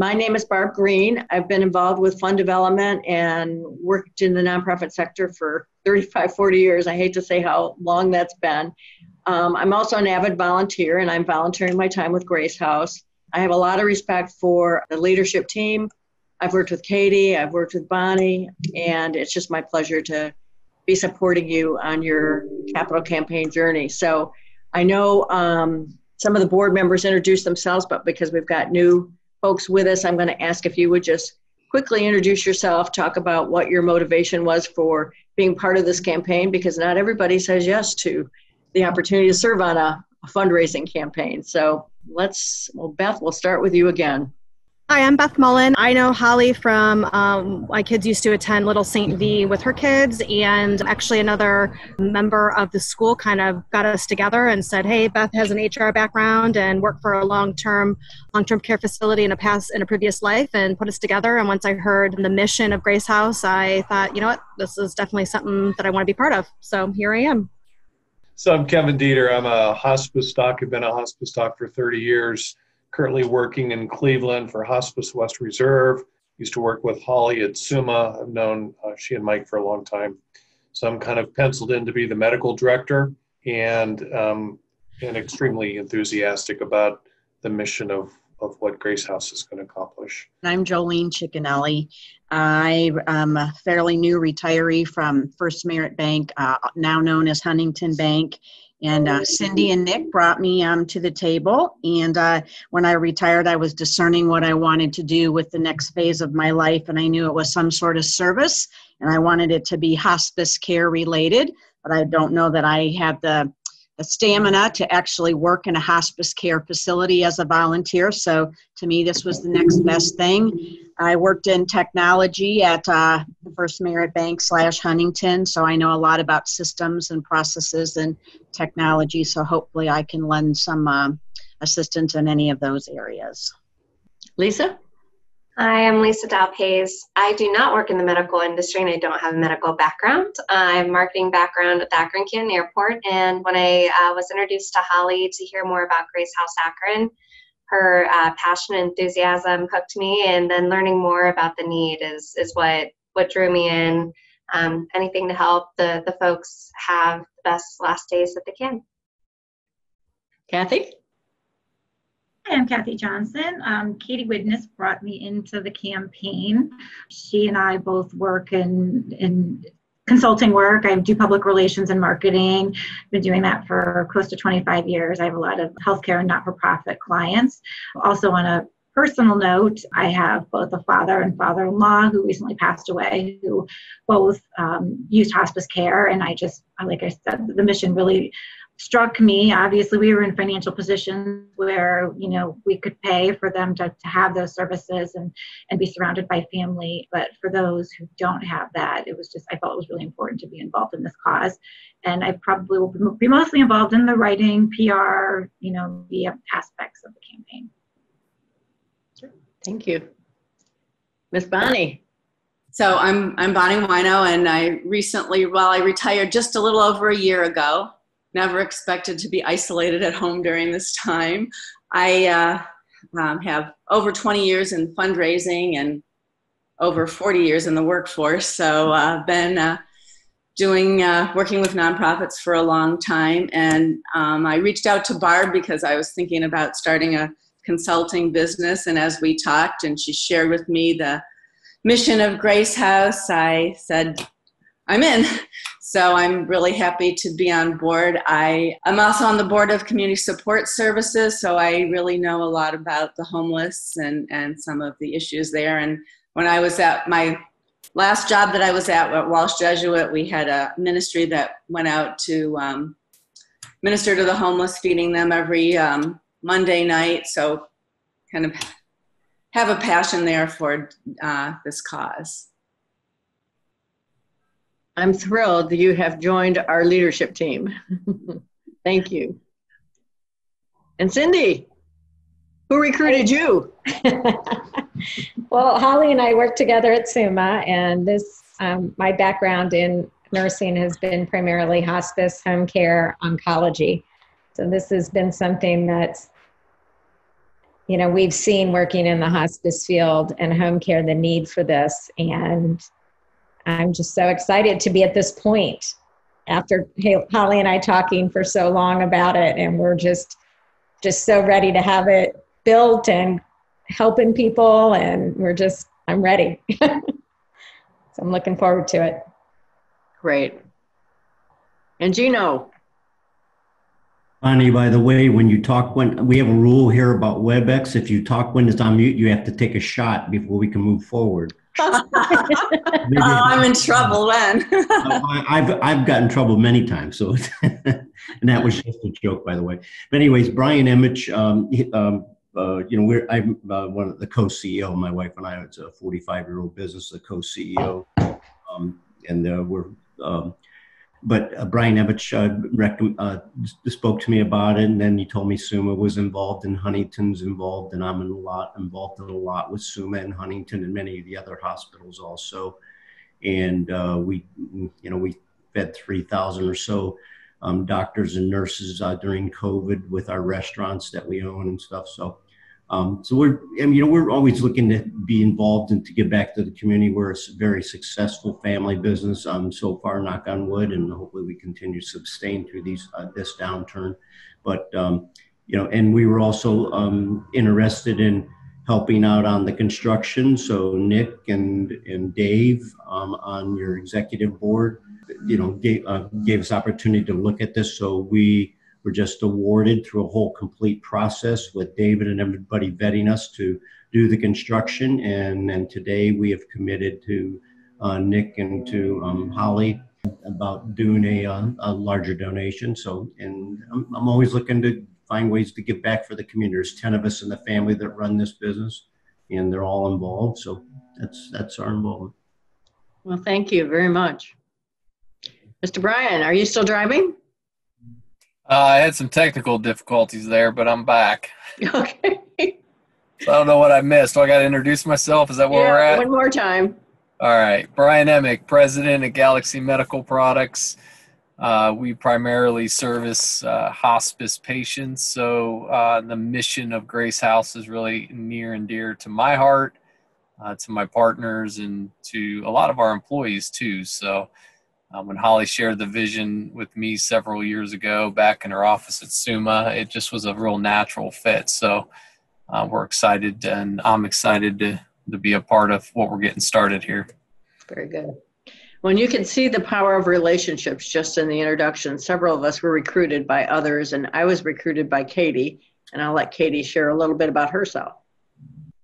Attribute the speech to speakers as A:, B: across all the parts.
A: My name is Barb Green. I've been involved with fund development and worked in the nonprofit sector for 35, 40 years. I hate to say how long that's been. I'm also an avid volunteer, and I'm volunteering my time with Grace House. I have a lot of respect for the leadership team. I've worked with Katie, I've worked with Bonnie, and it's just my pleasure to be supporting you on your capital campaign journey. So I know some of the board members introduced themselves, but because we've got new folks with us, I'm going to ask if you would just quickly introduce yourself, talk about what your motivation was for being part of this campaign, because not everybody says yes to the opportunity to serve on a fundraising campaign. So Beth, we'll start with you again.
B: Hi, I'm Beth Mullen. I know Holly from, my kids used to attend Little St. V with her kids, and actually another member of the school kind of got us together and said, hey, Beth has an HR background and worked for a long-term care facility in a previous life, and put us together. And once I heard the mission of Grace House, I thought, you know what, this is definitely something that I want to be part of. So here I am.
C: So I'm Kevin Dieter. I'm a hospice doc. I've been a hospice doc for 30 years. Currently working in Cleveland for Hospice West Reserve. Used to work with Holly at Summa. I've known she and Mike for a long time. So I'm kind of penciled in to be the medical director, and extremely enthusiastic about the mission of what Grace House is going to accomplish.
D: I'm Jolene Ciccanelli. I am a fairly new retiree from First Merit Bank, now known as Huntington Bank. And Cindy and Nick brought me to the table. And when I retired, I was discerning what I wanted to do with the next phase of my life. And I knew it was some sort of service, and I wanted it to be hospice care related. But I don't know that I had the stamina to actually work in a hospice care facility as a volunteer. So to me, this was the next best thing. I worked in technology at the First Merit Bank / Huntington, so I know a lot about systems and processes and technology, so hopefully I can lend some assistance in any of those areas.
A: Lisa?
E: Hi, I'm Lisa Dalpays. I do not work in the medical industry, and I don't have a medical background. I have a marketing background at the Akron Canton Airport, and when I was introduced to Holly to hear more about Grace House Akron, her passion and enthusiasm hooked me, and then learning more about the need is what drew me in. Anything to help the folks have the best last days that they can.
A: Kathy?
F: Hi, I'm Kathy Johnson. Katie Widness brought me into the campaign. She and I both work in consulting work. I do public relations and marketing. I've been doing that for close to 25 years. I have a lot of healthcare and not-for-profit clients. Also, on a personal note, I have both a father and father-in-law who recently passed away, who both used hospice care. And like I said, the mission really struck me. Obviously, we were in financial positions where, we could pay for them to have those services and be surrounded by family. But for those who don't have that, I felt it was really important to be involved in this cause. And I probably will be mostly involved in the writing, PR, the aspects of the campaign.
A: Thank you. Miss Bonnie.
G: So I'm Bonnie Wino, and I retired just a little over a year ago. Never expected to be isolated at home during this time. I have over 20 years in fundraising and over 40 years in the workforce. So I've been working with nonprofits for a long time. And I reached out to Barb because I was thinking about starting a consulting business. And as we talked and she shared with me the mission of Grace House, I said, I'm in. So I'm really happy to be on board. I'm also on the board of Community Support Services, so I really know a lot about the homeless and some of the issues there. And when I was at my last job that I was at Walsh Jesuit, we had a ministry that went out to minister to the homeless, feeding them every Monday night. So kind of have a passion there for this cause.
A: I'm thrilled that you have joined our leadership team. Thank you. And Cindy, who recruited you?
H: Well, Holly and I worked together at Summa, and my background in nursing has been primarily hospice, home care, oncology. So this has been something that's, you know, we've seen working in the hospice field and home care the need for this. And I'm just so excited to be at this point after Holly and I talking for so long about it. And we're just so ready to have it built and helping people. And I'm ready. So I'm looking forward to it.
A: Great. And Gino.
I: Bonnie, by the way, when you talk, when we have a rule here about WebEx, if you talk when it's on mute, you have to take a shot before we can move forward.
G: I'm in trouble then.
I: I've gotten in trouble many times, so and that was just a joke, by the way. But anyways, Brian Emmich, you know, I'm one of the co-CEO. My wife and I, it's a 45-year-old business, the co-CEO, But Brian Evich spoke to me about it, and then he told me Summa was involved and Huntington's involved, and I'm involved in a lot with Summa and Huntington and many of the other hospitals also. And we fed 3,000 or so doctors and nurses during COVID with our restaurants that we own and stuff. So we're always looking to be involved and to give back to the community. We're a very successful family business so far, knock on wood, and hopefully we continue to sustain through this downturn. But and we were also interested in helping out on the construction. So Nick and Dave on your executive board, gave us opportunity to look at this. So we were just awarded through a whole complete process with David and everybody vetting us to do the construction. And then today we have committed to Nick and to Holly about doing a larger donation. And I'm always looking to find ways to give back for the community. There's 10 of us in the family that run this business, and they're all involved. So that's our involvement.
A: Well, thank you very much. Mr. Brian, are you still driving?
J: I had some technical difficulties there, but I'm back.
A: Okay.
J: So I don't know what I missed. Do I got to introduce myself? Is that where we're at?
A: One more time.
J: All right. Brian Emick, president of Galaxy Medical Products. We primarily service hospice patients. So the mission of Grace House is really near and dear to my heart, to my partners, and to a lot of our employees too. So when Holly shared the vision with me several years ago back in her office at Summa, it just was a real natural fit. So we're excited, and I'm excited to be a part of what we're getting started here.
A: Very good. When you can see the power of relationships just in the introduction, several of us were recruited by others, and I was recruited by Katie, and I'll let Katie share a little bit about herself.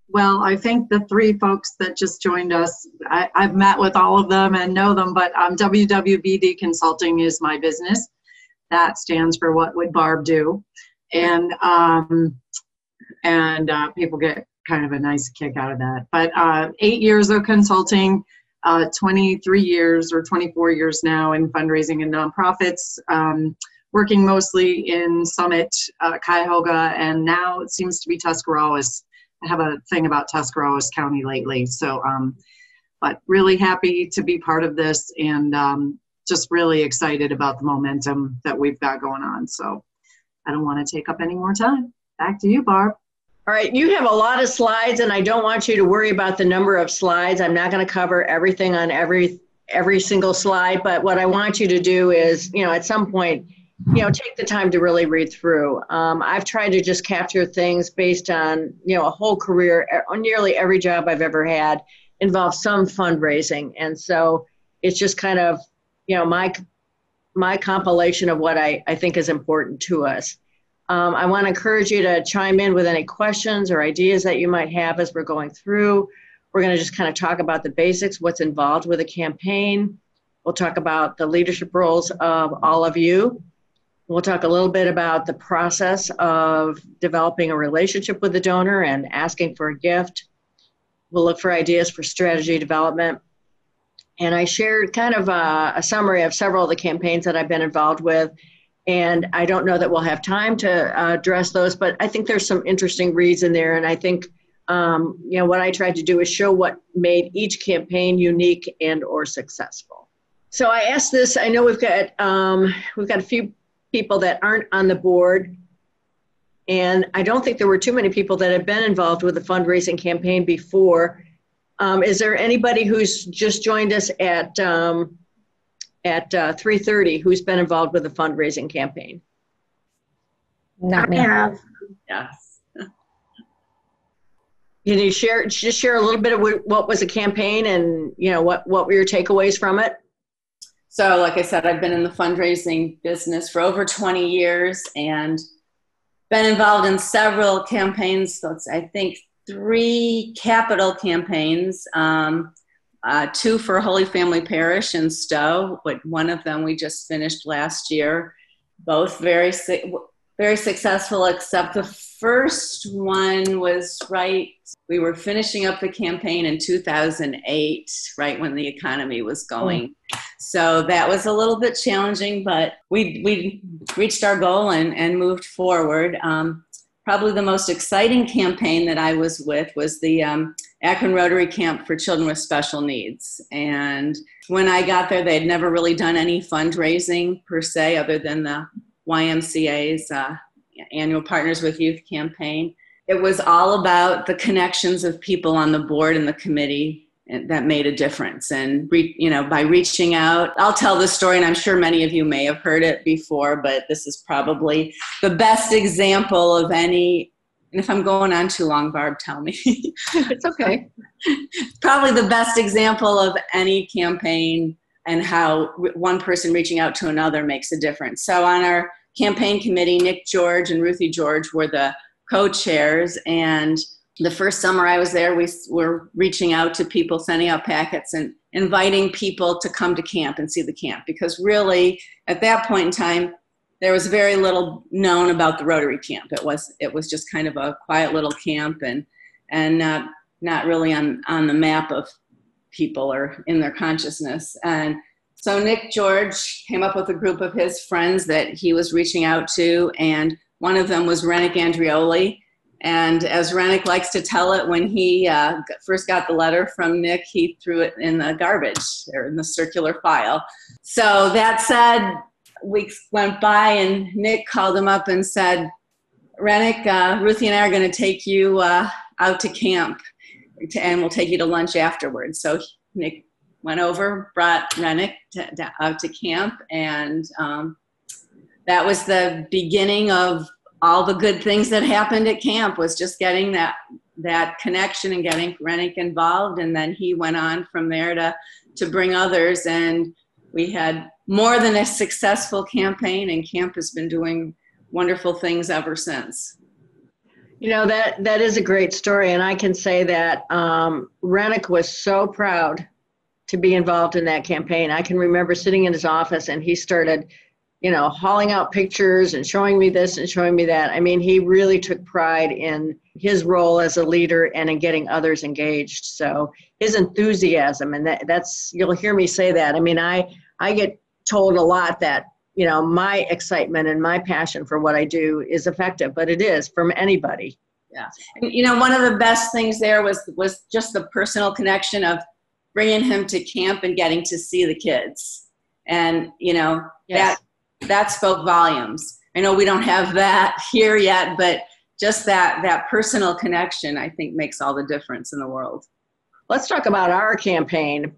K: Well, I think the three folks that just joined us, I've met with all of them and know them, but WWBD Consulting is my business. That stands for What Would Barb Do? And people get kind of a nice kick out of that. But 8 years of consulting, 23 years or 24 years now in fundraising and nonprofits, working mostly in Summit, Cuyahoga, and now it seems to be Tuscarawas. I have a thing about Tuscarawas County lately. So, but really happy to be part of this, and just really excited about the momentum that we've got going on. So I don't want to take up any more time. Back to you, Barb.
A: All right, you have a lot of slides, and I don't want you to worry about the number of slides. I'm not going to cover everything on every single slide, but what I want you to do is, at some point, take the time to really read through. I've tried to just capture things based on, a whole career. Nearly every job I've ever had involves some fundraising. And so it's just kind of, my compilation of what I think is important to us. I want to encourage you to chime in with any questions or ideas that you might have as we're going through. We're going to just kind of talk about the basics, what's involved with a campaign. We'll talk about the leadership roles of all of you. We'll talk a little bit about the process of developing a relationship with the donor and asking for a gift. We'll look for ideas for strategy development. And I shared kind of a summary of several of the campaigns that I've been involved with. And I don't know that we'll have time to address those, but I think there's some interesting reads in there. And I think, what I tried to do is show what made each campaign unique and or successful. So I asked this, I know we've got a few people that aren't on the board. and I don't think there were too many people that have been involved with a fundraising campaign before. Is there anybody who's just joined us at 3:30 who's been involved with a fundraising campaign?
H: Not me.
F: I have.
G: Yes.
A: Can you share a little bit of what was a campaign and what were your takeaways from it?
G: So like I said, I've been in the fundraising business for over 20 years and been involved in several campaigns. So it's, I think, 3 capital campaigns, 2 for Holy Family Parish in Stowe, but one of them we just finished last year. Both very successful, except the first one was we were finishing up the campaign in 2008, right when the economy was going. So that was a little bit challenging, but we reached our goal and moved forward. Probably the most exciting campaign that I was with was the Akron Rotary Camp for Children with Special Needs. And when I got there, they'd never really done any fundraising per se, other than the YMCA's annual Partners with Youth campaign. It was all about the connections of people on the board and the committee that made a difference. And by reaching out, I'll tell this story, and I'm sure many of you may have heard it before, but this is probably the best example of any, and if I'm going on too long, Barb, tell me.
A: It's okay.
G: Probably the best example of any campaign and how one person reaching out to another makes a difference. So on our campaign committee, Nick George and Ruthie George were the co-chairs, and the first summer I was there, we were reaching out to people, sending out packets and inviting people to come to camp and see the camp, because really at that point in time, there was very little known about the Rotary Camp. It was just kind of a quiet little camp and not really on the map of people or in their consciousness. And so Nick George came up with a group of his friends that he was reaching out to, and one of them was Renick Andrioli. And as Renick likes to tell it, when he first got the letter from Nick, he threw it in the garbage or in the circular file. So that said, weeks went by and Nick called him up and said, Renick, Ruthie and I are going to take you out to camp and we'll take you to lunch afterwards. So Nick went over, brought Renick out to camp, and that was the beginning of all the good things that happened at camp, was just getting that connection and getting Renick involved. And then he went on from there to bring others. And we had more than a successful campaign, and camp has been doing wonderful things ever since.
A: That is a great story. And I can say that Renick was so proud to be involved in that campaign. I can remember sitting in his office and he started hauling out pictures and showing me this and showing me that. I mean, he really took pride in his role as a leader and in getting others engaged. So his enthusiasm, and that's, you'll hear me say that. I mean, I get told a lot that, my excitement and my passion for what I do is effective, but it is from anybody.
G: Yeah. And, one of the best things there was just the personal connection of bringing him to camp and getting to see the kids. And,
A: Yes.
G: that spoke volumes. I know we don't have that here yet, but just that personal connection, I think, makes all the difference in the world.
A: Let's talk about our campaign.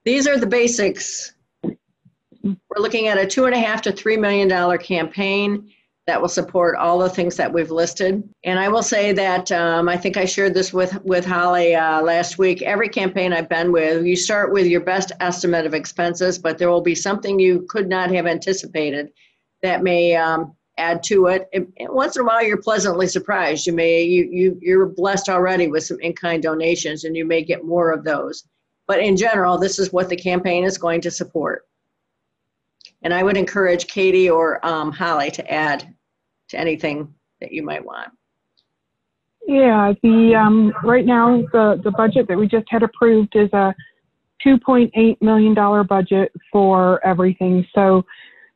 A: These are the basics. We're looking at a $2.5 to $3 million campaign that will support all the things that we've listed. And I will say that I think I shared this with Holly last week. Every campaign I've been with, you start with your best estimate of expenses, but there will be something you could not have anticipated that may add to it. And once in a while, you're pleasantly surprised. You're blessed already with some in-kind donations, and you may get more of those. But in general, this is what the campaign is going to support. And I would encourage Katie or Holly to add to anything that you might want.
L: Yeah, right now the budget that we just had approved is a $2.8 million budget for everything. So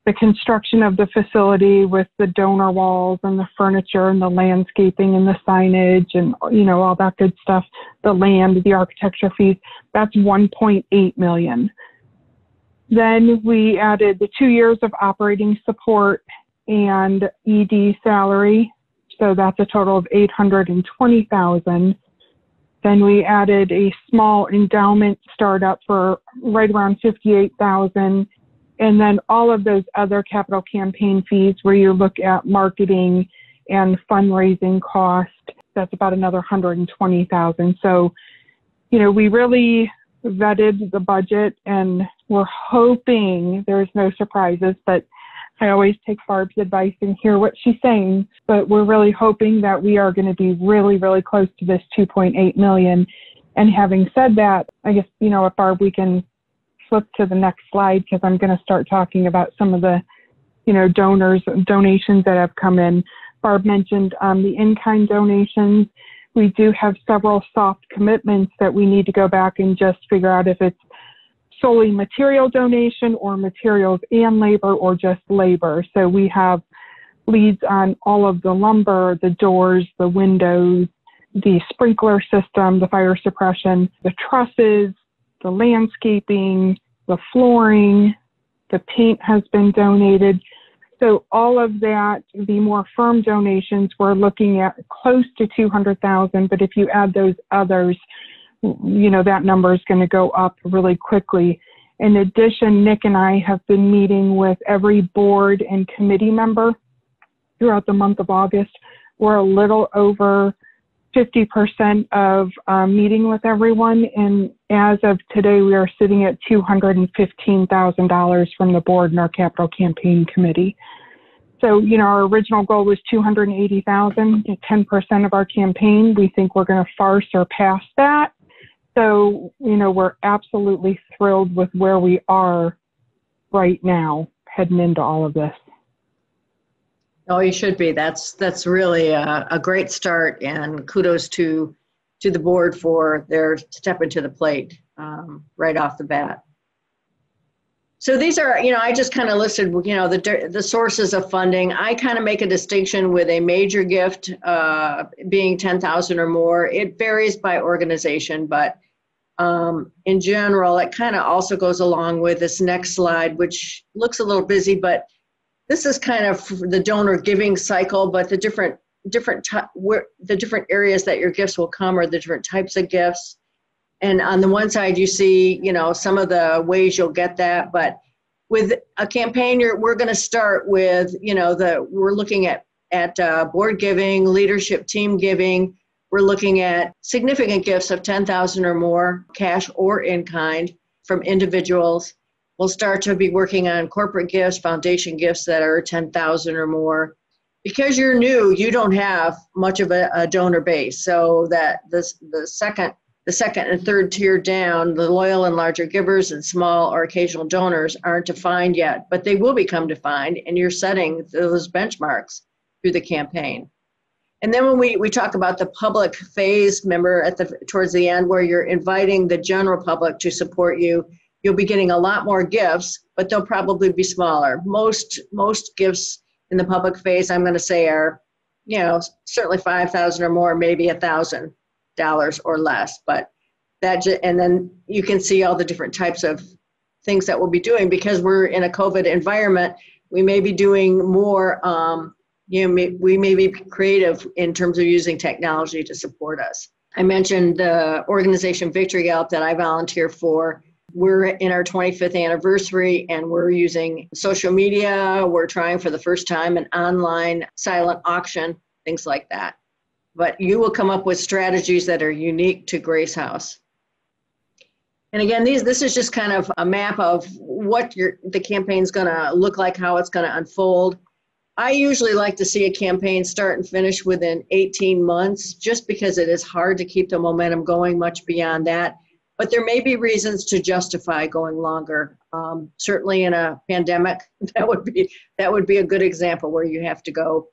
L: the construction of the facility with the donor walls and the furniture and the landscaping and the signage and all that good stuff, the land, the architecture fees, that's $1.8 million. Then we added the 2 years of operating support and ED salary. So that's a total of $820,000. Then we added a small endowment startup for right around $58,000. And then all of those other capital campaign fees where you look at marketing and fundraising cost, that's about another $120,000. So, we really vetted the budget, and we're hoping there's no surprises, but I always take Barb's advice and hear what she's saying, but we're really hoping that we are going to be really, really close to this $2.8 million. And having said that, I guess, if Barb, we can flip to the next slide, because I'm going to start talking about some of the, donations that have come in. Barb mentioned the in-kind donations. We do have several soft commitments that we need to go back and just figure out if it's solely material donation or materials and labor or just labor. So we have leads on all of the lumber, the doors, the windows, the sprinkler system, the fire suppression, the trusses, the landscaping, the flooring, the paint has been donated. So all of that, the more firm donations, we're looking at close to $200,000. But if you add those others, that number is going to go up really quickly. In addition, Nick and I have been meeting with every board and committee member throughout the month of August. We're a little over 50% of meeting with everyone. And as of today, we are sitting at $215,000 from the board and our capital campaign committee. So, our original goal was $280,000, 10% of our campaign. We think we're going to far surpass that. So, we're absolutely thrilled with where we are right now heading into all of this.
A: Oh, you should be. That's really a great start, and kudos to the board for their step into the plate right off the bat. So these are, I just kind of listed, the sources of funding. I kind of make a distinction with a major gift being 10,000 or more. It varies by organization, but in general, it kind of also goes along with this next slide, which looks a little busy, but this is kind of the donor giving cycle, but the different areas that your gifts will come are the different types of gifts. And on the one side, you see, some of the ways you'll get that. But with a campaign, we're going to start with, we're looking at board giving, leadership team giving. We're looking at significant gifts of 10,000 or more, cash or in kind, from individuals. We'll start to be working on corporate gifts, foundation gifts that are 10,000 or more. Because you're new, you don't have much of a donor base. So that the second and third tier down, the loyal and larger givers and small or occasional donors aren't defined yet, but they will become defined, and you're setting those benchmarks through the campaign. And then when we talk about the public phase, remember towards the end, where you're inviting the general public to support you, you'll be getting a lot more gifts, but they'll probably be smaller. Most gifts in the public phase, I'm going to say, are, certainly 5,000 or more, maybe $1,000 or less. But and then you can see all the different types of things that we'll be doing, because we're in a COVID environment. We may be doing more. We may be creative in terms of using technology to support us. I mentioned the organization Victory Gallop that I volunteer for. We're in our 25th anniversary, and we're using social media. We're trying for the first time an online silent auction, things like that. But you will come up with strategies that are unique to Grace House. And again, this is just kind of a map of what the campaign's going to look like, how it's going to unfold. I usually like to see a campaign start and finish within 18 months, just because it is hard to keep the momentum going much beyond that. But there may be reasons to justify going longer. Certainly in a pandemic, that would be a good example where you have to go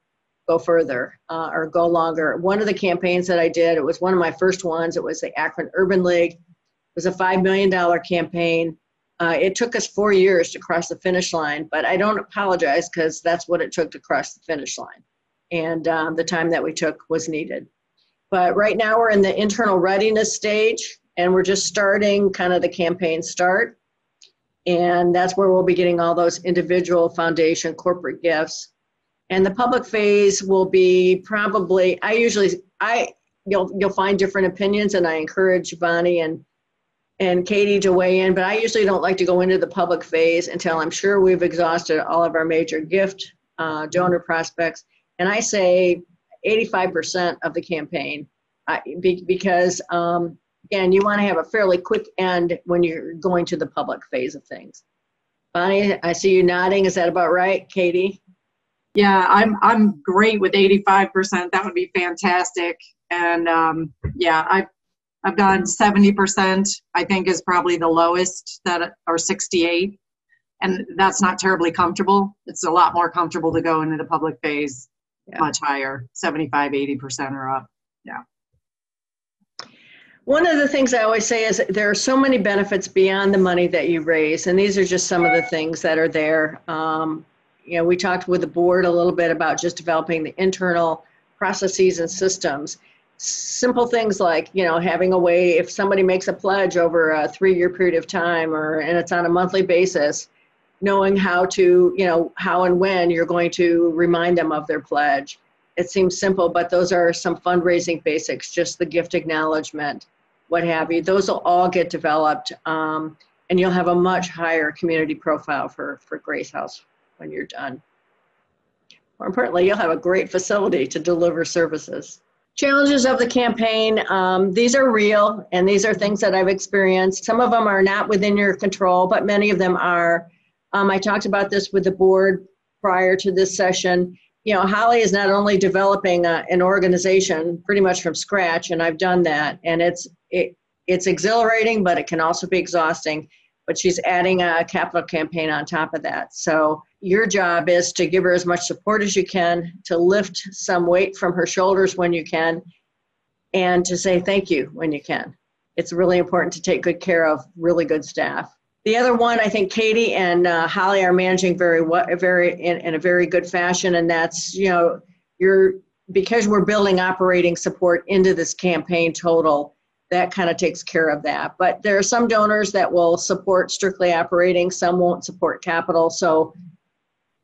A: further or go longer. One of the campaigns that I did, it was one of my first ones. It was the Akron Urban League. It was a $5 million campaign. It took us 4 years to cross the finish line, but I don't apologize, because that's what it took to cross the finish line. And the time that we took was needed. But right now we're in the internal readiness stage, and we're just starting kind of the campaign start. And that's where we'll be getting all those individual, foundation, corporate gifts. And the public phase will be probably, you'll find different opinions, and I encourage Bonnie and Katie to weigh in, but I usually don't like to go into the public phase until I'm sure we've exhausted all of our major gift donor prospects. And I say 85% of the campaign, because again, you want to have a fairly quick end when you're going to the public phase of things. Bonnie, I see you nodding. Is that about right, Katie?
K: Yeah, I'm great with 85%. That would be fantastic. And yeah, I've done 70%, I think is probably the lowest, or 68. And that's not terribly comfortable. It's a lot more comfortable to go into the public phase, much higher, 75, 80% or up. Yeah.
A: One of the things I always say is there are so many benefits beyond the money that you raise, and these are just some of the things that are there. We talked with the board a little bit about just developing the internal processes and systems. Simple things like, having a way, if somebody makes a pledge over a 3-year period of time, and it's on a monthly basis, knowing how and when you're going to remind them of their pledge. It seems simple, but those are some fundraising basics, just the gift acknowledgement, what have you. Those will all get developed, and you'll have a much higher community profile for Grace House when you're done. More importantly, you'll have a great facility to deliver services. Challenges of the campaign, these are real, and these are things that I've experienced. Some of them are not within your control, but many of them are. I talked about this with the board prior to this session. Holly is not only developing an organization pretty much from scratch, and I've done that, and it's exhilarating, but it can also be exhausting. But she's adding a capital campaign on top of that. So your job is to give her as much support as you can, to lift some weight from her shoulders when you can, and to say thank you when you can. It's really important to take good care of really good staff. The other one, I think Katie and Holly are managing in a very good fashion, and that's, because we're building operating support into this campaign total, that kind of takes care of that. But there are some donors that will support strictly operating, some won't support capital, so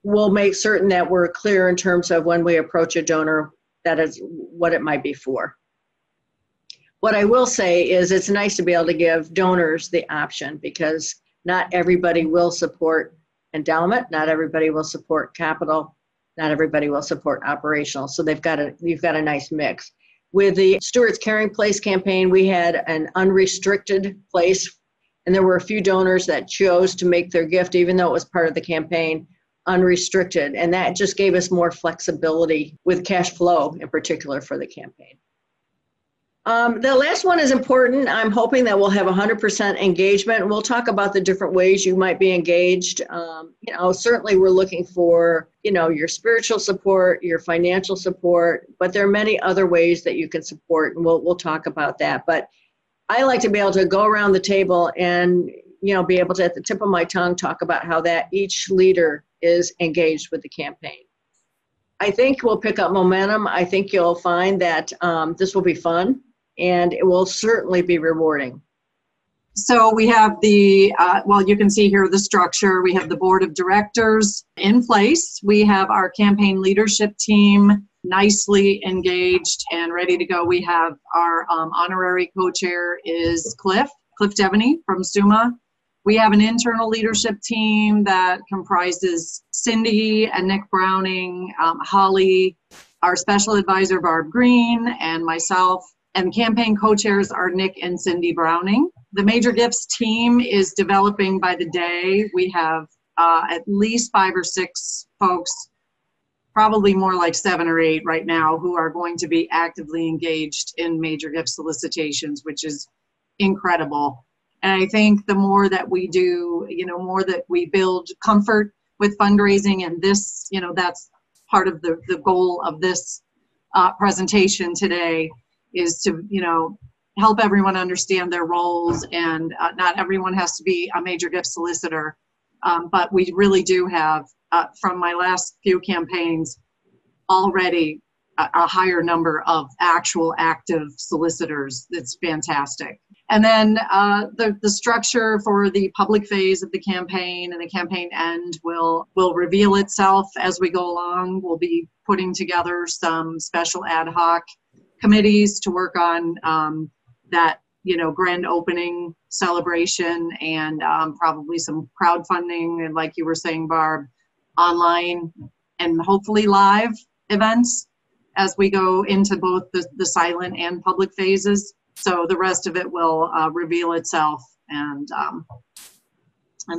A: we'll make certain that we're clear in terms of when we approach a donor, that is what it might be for. What I will say is it's nice to be able to give donors the option, because not everybody will support endowment, not everybody will support capital, not everybody will support operational. So you've got a nice mix. With the Stewart's Caring Place campaign, we had an unrestricted place, and there were a few donors that chose to make their gift, even though it was part of the campaign, unrestricted. And that just gave us more flexibility with cash flow in particular for the campaign. The last one is important. I'm hoping that we'll have 100% engagement. We'll talk about the different ways you might be engaged. Certainly we're looking for, your spiritual support, your financial support, but there are many other ways that you can support, and we'll talk about that. But I like to be able to go around the table and, be able to, at the tip of my tongue, talk about how that each leader is engaged with the campaign. I think we'll pick up momentum. I think you'll find that this will be fun, and it will certainly be rewarding.
K: So we have you can see here the structure. We have the board of directors in place. We have our campaign leadership team nicely engaged and ready to go. We have our honorary co-chair is Cliff Devaney from SUMA. We have an internal leadership team that comprises Cindy and Nick Browning, Holly, our special advisor Barb Green, and myself. And campaign co-chairs are Nick and Cindy Browning. The Major Gifts team is developing by the day. We have at least 5 or 6 folks, probably more like 7 or 8 right now, who are going to be actively engaged in major gift solicitations, which is incredible. And I think the more that we do, more that we build comfort with fundraising, and this, that's part of the goal of this presentation today, is to, help everyone understand their roles, and not everyone has to be a major gift solicitor, but we really do have, from my last few campaigns, already a higher number of actual active solicitors. That's fantastic. And then the structure for the public phase of the campaign and the campaign end will reveal itself as we go along. We'll be putting together some special ad hoc committees to work on that, grand opening celebration, and probably some crowdfunding, and like you were saying, Barb, online and hopefully live events as we go into both the silent and public phases. So the rest of it will reveal itself, and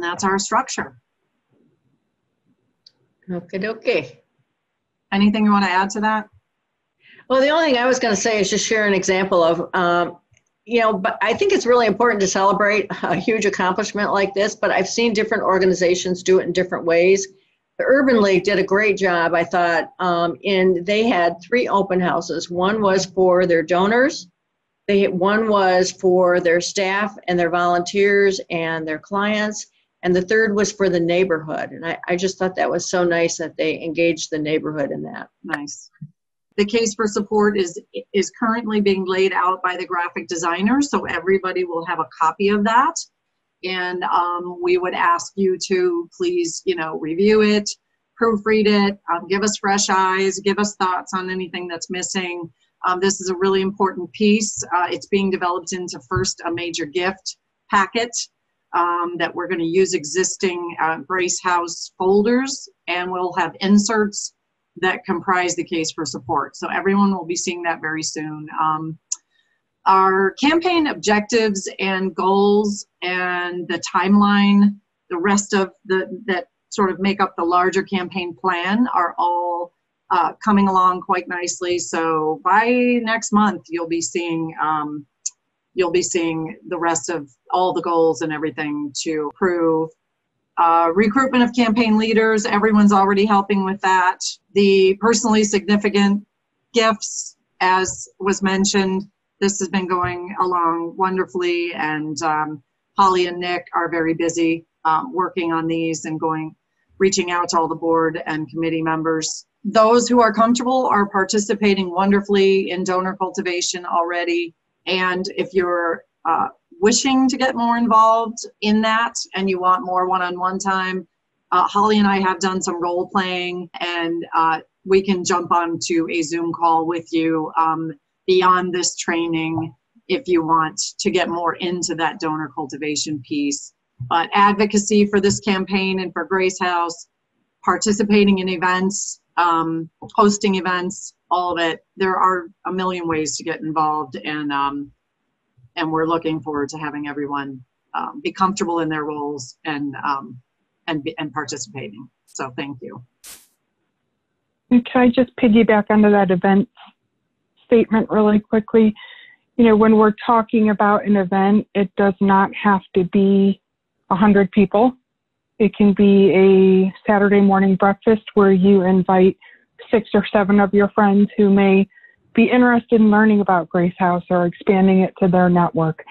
K: that's our structure.
A: Okay.
K: Anything you want to add to that?
A: Well, the only thing I was going to say is just share an example of, but I think it's really important to celebrate a huge accomplishment like this, but I've seen different organizations do it in different ways. The Urban League did a great job, I thought, they had 3 open houses. One was for their donors. One was for their staff and their volunteers and their clients, and the third was for the neighborhood. And I just thought that was so nice that they engaged the neighborhood in that.
K: Nice. The case for support is currently being laid out by the graphic designer, so everybody will have a copy of that. And we would ask you to please, review it, proofread it, give us fresh eyes, give us thoughts on anything that's missing. This is a really important piece. It's being developed into first a major gift packet that we're going to use existing Grace House folders, and we'll have inserts that comprise the case for support. So everyone will be seeing that very soon. Our campaign objectives and goals and the timeline, the rest of that sort of make up the larger campaign plan, are all coming along quite nicely. So by next month, you'll be seeing the rest of all the goals and everything to approve. Recruitment of campaign leaders, everyone's already helping with that. The personally significant gifts, as was mentioned, this has been going along wonderfully, and Holly and Nick are very busy working on these and reaching out to all the board and committee members. Those who are comfortable are participating wonderfully in donor cultivation already. And if you're wishing to get more involved in that and you want more one-on-one time, Holly and I have done some role playing, and we can jump onto a Zoom call with you beyond this training if you want to get more into that donor cultivation piece. But advocacy for this campaign and for Grace House, participating in events, hosting events, all of it. There are a million ways to get involved, and we're looking forward to having everyone be comfortable in their roles and participating. So thank you.
L: And can I just piggyback onto that event statement really quickly? When we're talking about an event, it does not have to be 100 people. It can be a Saturday morning breakfast where you invite 6 or 7 of your friends who may be interested in learning about Grace House or expanding it to their network.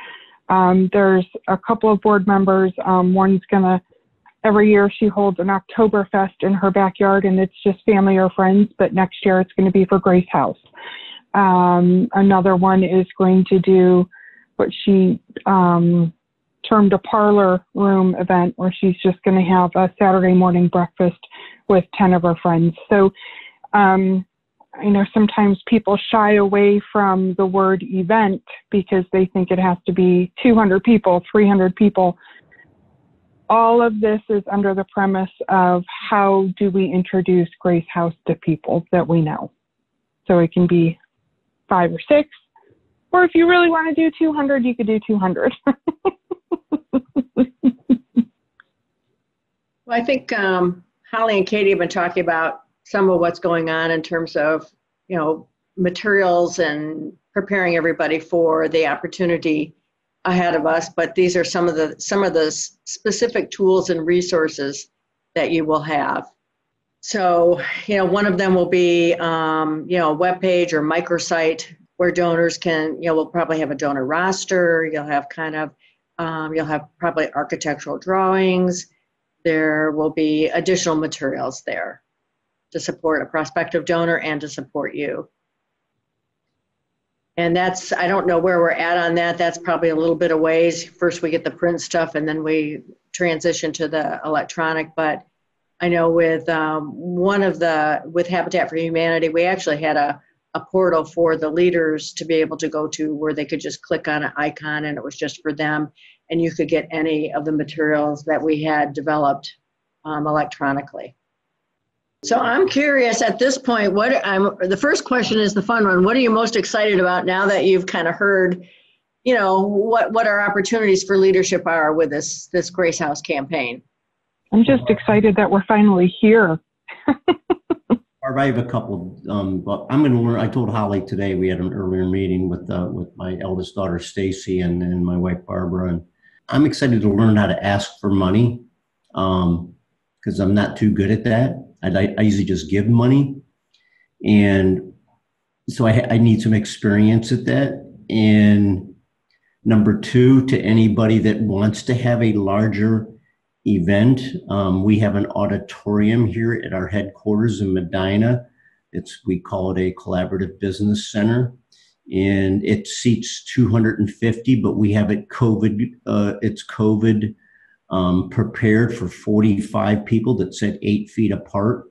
L: There's a couple of board members. One's every year she holds an Oktoberfest in her backyard, and it's just family or friends, but next year it's going to be for Grace House. Another one is going to do what she termed a parlor room event, where she's just going to have a Saturday morning breakfast with 10 of her friends. So I know sometimes people shy away from the word event because they think it has to be 200 people, 300 people. All of this is under the premise of how do we introduce Grace House to people that we know. So it can be 5 or 6, or if you really want to do 200, you could do 200.
A: Well, I think Holly and Katie have been talking about some of what's going on in terms of, materials and preparing everybody for the opportunity ahead of us. But these are some of the specific tools and resources that you will have. So, one of them will be, a webpage or microsite where donors can, we'll probably have a donor roster. You'll have you'll have probably architectural drawings. There will be additional materials there to support a prospective donor and to support you. And that's, I don't know where we're at on that. That's probably a little bit of ways. First we get the print stuff and then we transition to the electronic. But I know with with Habitat for Humanity, we actually had a portal for the leaders to be able to go to where they could just click on an icon and it was just for them. And you could get any of the materials that we had developed electronically. So I'm curious at this point, the first question is the fun one. What are you most excited about now that you've kind of heard, what our opportunities for leadership are with this Grace House campaign?
L: I'm just excited that we're finally here.
I: I have a couple, but I'm going to learn. I told Holly today we had an earlier meeting with my eldest daughter Stacy and my wife Barbara, and I'm excited to learn how to ask for money because I'm not too good at that. I usually just give money, and so I need some experience at that. And number two, to anybody that wants to have a larger event, we have an auditorium here at our headquarters in Medina. We call it a collaborative business center, and it seats 250, but we have it it's COVID prepared for 45 people that sit 8 feet apart.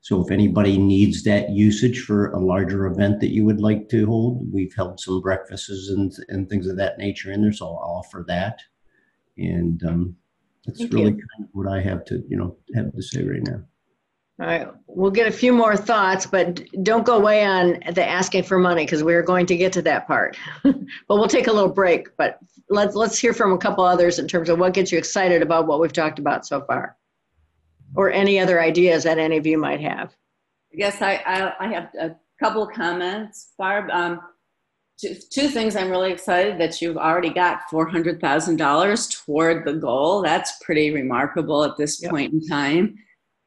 I: So if anybody needs that usage for a larger event that you would like to hold, we've held some breakfasts and things of that nature in there, so I'll offer that. And that's really kind of what I have to say right now.
A: All right, we'll get a few more thoughts, but don't go away on the asking for money because we're going to get to that part. But we'll take a little break. But let's hear from a couple others in terms of what gets you excited about what we've talked about so far, or any other ideas that any of you might have.
G: I guess I have a couple of comments, Barb. Two things I'm really excited that you've already got $400,000 toward the goal. That's pretty remarkable at this point in time.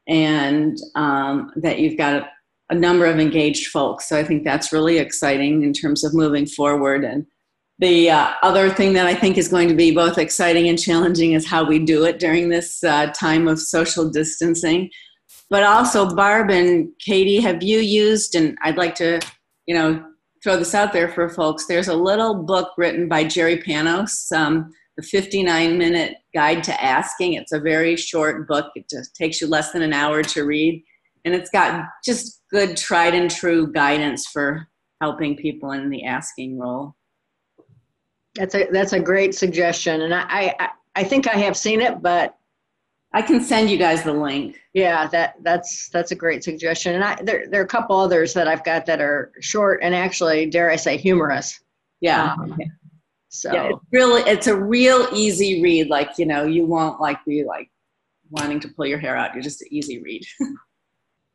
G: And that you've got a number of engaged folks. So I think that's really exciting in terms of moving forward. And the other thing that I think is going to be both exciting and challenging is how we do it during this time of social distancing. But also, Barb and Katie, have you used, and I'd like to, throw this out there for folks, there's a little book written by Jerry Panos, the 59-minute Guide to Asking. It's a very short book. It just takes you less than an hour to read. And it's got just good tried and true guidance for helping people in the asking role.
A: That's a great suggestion. And I think I have seen it, but
G: I can send you guys the link.
A: Yeah, that's a great suggestion. And there are a couple others that I've got that are short and actually, dare I say, humorous.
G: Yeah. So yeah, it's a real easy read. Like, you won't be wanting to pull your hair out. You're just an easy read.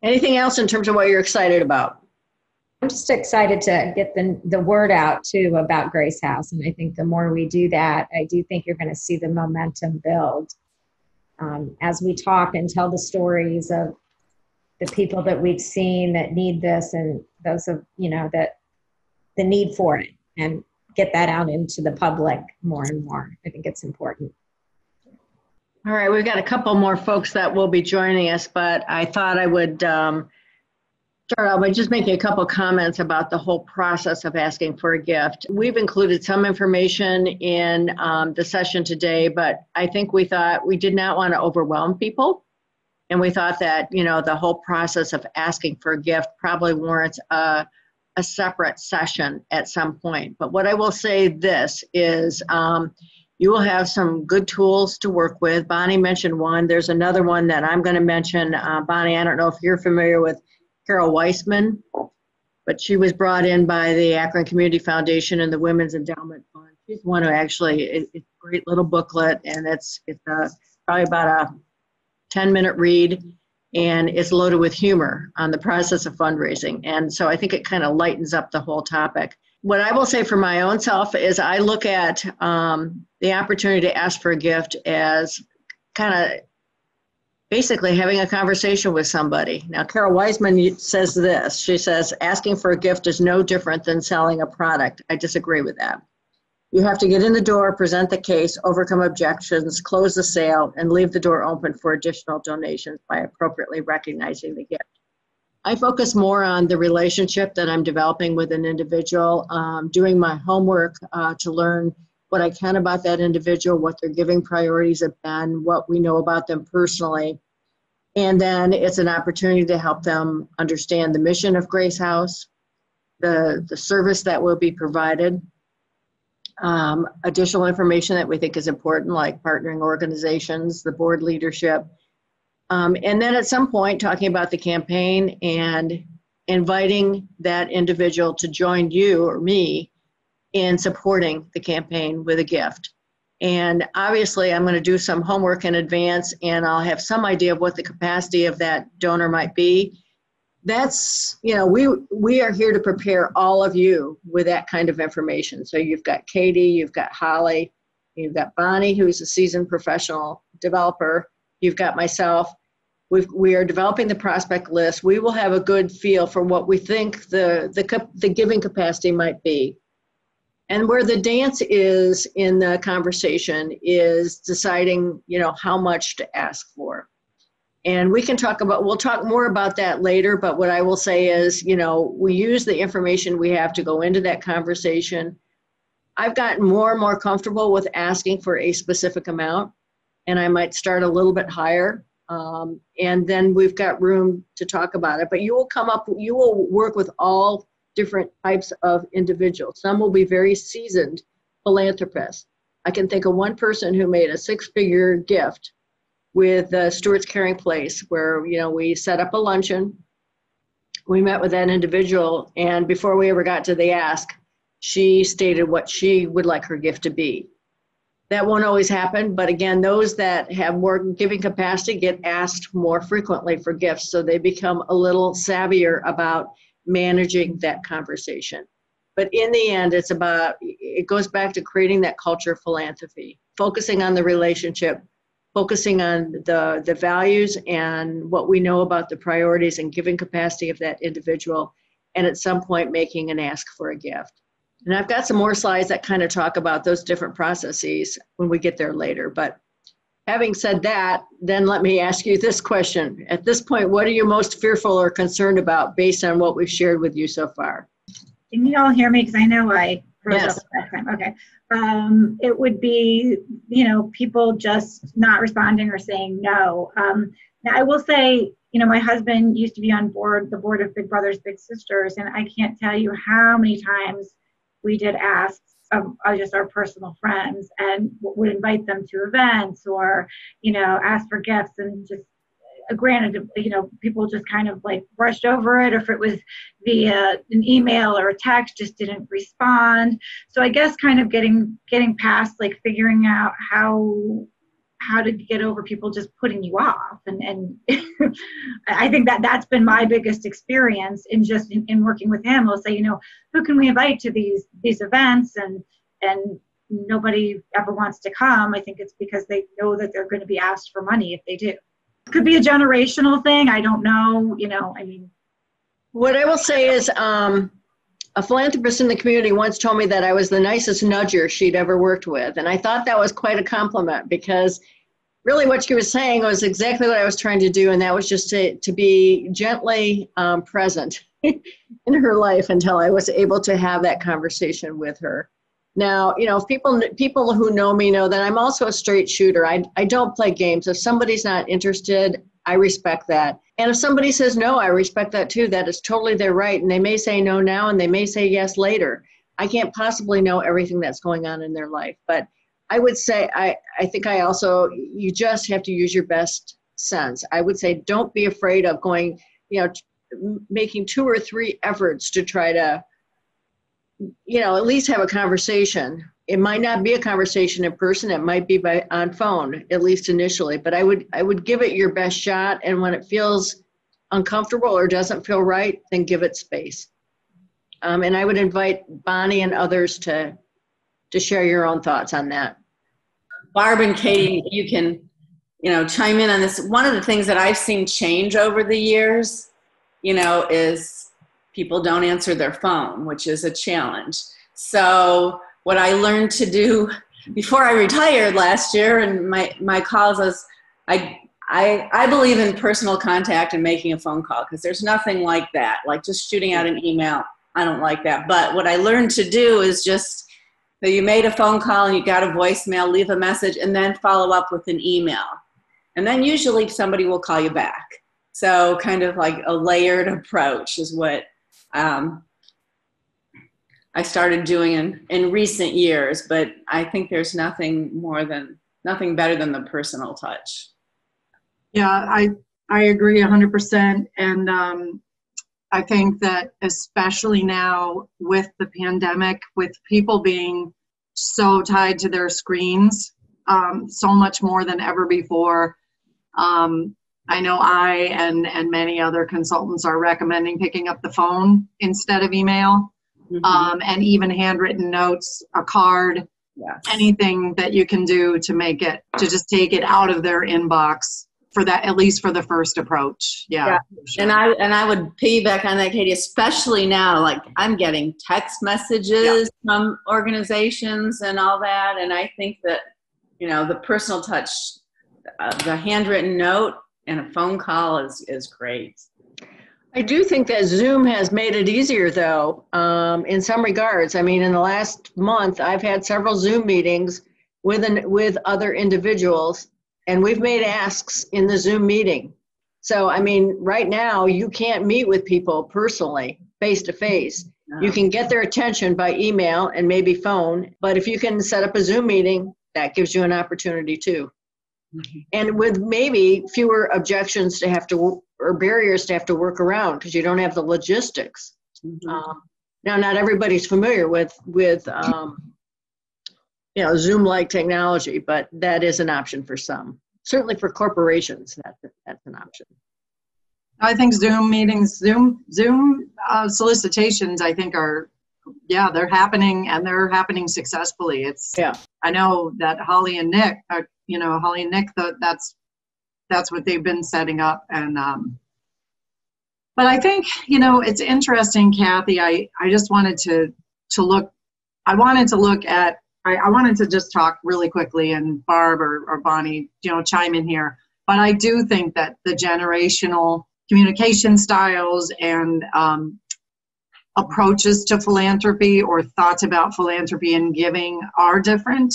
A: Anything else in terms of what you're excited about?
H: I'm just excited to get the word out too about Grace House. And I think the more we do that, I do think you're going to see the momentum build as we talk and tell the stories of the people that we've seen that need this and those of, that the need for it, and get that out into the public more and more. I think it's important.
A: All right, we've got a couple more folks that will be joining us, but I thought I would start out by just making a couple comments about the whole process of asking for a gift. We've included some information in the session today, but I think we thought we did not want to overwhelm people. And we thought that, the whole process of asking for a gift probably warrants a separate session at some point. But what I will say this is you will have some good tools to work with. Bonnie mentioned one. There's another one that I'm going to mention. Bonnie, I don't know if you're familiar with Carol Weissman, but she was brought in by the Akron Community Foundation and the Women's Endowment Fund. She's one who actually, it's a great little booklet, and it's probably about a 10-minute read. And it's loaded with humor on the process of fundraising. And so I think it kind of lightens up the whole topic. What I will say for my own self is I look at the opportunity to ask for a gift as kind of basically having a conversation with somebody. Now, Carol Weissman says this. She says, asking for a gift is no different than selling a product. I disagree with that. You have to get in the door, present the case, overcome objections, close the sale, and leave the door open for additional donations by appropriately recognizing the gift. I focus more on the relationship that I'm developing with an individual, doing my homework to learn what I can about that individual, what their giving priorities have been, what we know about them personally. And then it's an opportunity to help them understand the mission of Grace House, the service that will be provided, additional information that we think is important, like partnering organizations, the board leadership, and then at some point talking about the campaign and inviting that individual to join you or me in supporting the campaign with a gift. And obviously I'm going to do some homework in advance, and I'll have some idea of what the capacity of that donor might be. That's, you know, we are here to prepare all of you with that kind of information. So you've got Katie, you've got Holly, you've got Bonnie, who's a seasoned professional developer. You've got myself. We are developing the prospect list. We will have a good feel for what we think the giving capacity might be. And where the dance is in the conversation is deciding, you know, how much to ask for. And we'll talk more about that later, but what I will say is, you know, we use the information we have to go into that conversation. I've gotten more and more comfortable with asking for a specific amount, and I might start a little bit higher. And then we've got room to talk about it, but you will work with all different types of individuals. Some will be very seasoned philanthropists. I can think of one person who made a 6-figure gift with Stewart's Caring Place, where, you know, we set up a luncheon. We met with that individual, and before we ever got to the ask, she stated what she would like her gift to be. That won't always happen, but again, those that have more giving capacity get asked more frequently for gifts, so they become a little savvier about managing that conversation. But in the end, it goes back to creating that culture of philanthropy, focusing on the relationship, focusing on the values and what we know about the priorities and giving capacity of that individual, and at some point making an ask for a gift. And I've got some more slides that kind of talk about those different processes when we get there later. But having said that, then let me ask you this question. At this point, what are you most fearful or concerned about based on what we've shared with you so far?
F: Can you all hear me? Because I know I froze
A: Yes.
F: up that time. Okay. It would be, you know, people just not responding or saying no. Now I will say, you know, my husband used to be on the board of Big Brothers Big Sisters, and I can't tell you how many times we did asks of just our personal friends and would invite them to events or, you know, ask for gifts, and just granted, you know, people just kind of like brushed over it, or if it was via an email or a text, just didn't respond. So I guess kind of getting past like figuring out how to get over people just putting you off. And I think that's been my biggest experience in working with him. I'll say, you know, who can we invite to these events, and nobody ever wants to come. I think it's because they know that they're going to be asked for money if they do. Could be a generational thing. I don't know, you know, I mean.
A: What I will say is a philanthropist in the community once told me that I was the nicest nudger she'd ever worked with. And I thought that was quite a compliment, because really what she was saying was exactly what I was trying to do. And that was just to be gently present in her life until I was able to have that conversation with her. Now, you know, people who know me know that I'm also a straight shooter. I don't play games. If somebody's not interested, I respect that. And if somebody says no, I respect that too. That is totally their right. And they may say no now and they may say yes later. I can't possibly know everything that's going on in their life. But I would say, I think you just have to use your best sense. I would say don't be afraid of going, you know, making 2 or 3 efforts to try to, you know, at least have a conversation. It might not be a conversation in person. It might be on phone, at least initially. But I would give it your best shot. And when it feels uncomfortable or doesn't feel right, then give it space. And I would invite Bonnie and others to share your own thoughts on that.
G: Barb and Katie, you can, you know, chime in on this. One of the things that I've seen change over the years, you know, is people don't answer their phone, which is a challenge. So what I learned to do before I retired last year, and my calls was, I believe in personal contact and making a phone call, because there's nothing like that. Like just shooting out an email, I don't like that. But what I learned to do is just that you made a phone call and you got a voicemail, leave a message, and then follow up with an email. And then usually somebody will call you back. So kind of like a layered approach is what I started doing in recent years. But I think there's nothing better than the personal touch.
K: Yeah, I agree 100%. And I think that especially now with the pandemic, with people being so tied to their screens, so much more than ever before, I know I and many other consultants are recommending picking up the phone instead of email, and even handwritten notes, a card, anything that you can do to just take it out of their inbox for that, at least for the first approach. Yeah.
G: Sure. And I would piggyback on that, Katie, especially now, like I'm getting text messages from organizations and all that. And I think that, the personal touch, the handwritten note and a phone call is great.
A: I do think that Zoom has made it easier, though, in some regards. I mean, in the last month, I've had several Zoom meetings with other individuals, and we've made asks in the Zoom meeting. So, I mean, right now, you can't meet with people personally, face-to-face. No. You can get their attention by email and maybe phone, but if you can set up a Zoom meeting, that gives you an opportunity, too. And with maybe fewer objections to have to, or barriers to have to work around, because you don't have the logistics. Now, not everybody's familiar with Zoom-like technology, but that is an option for some. Certainly for corporations, that's an option.
K: I think Zoom meetings, Zoom solicitations, I think they're happening, and they're happening successfully. I know that Holly and Nick, that's what they've been setting up. And, but I think, it's interesting, Kathy, I just wanted to look, I wanted to just talk really quickly, and Barb or Bonnie, chime in here. But I do think that the generational communication styles and approaches to philanthropy or thoughts about philanthropy and giving are different.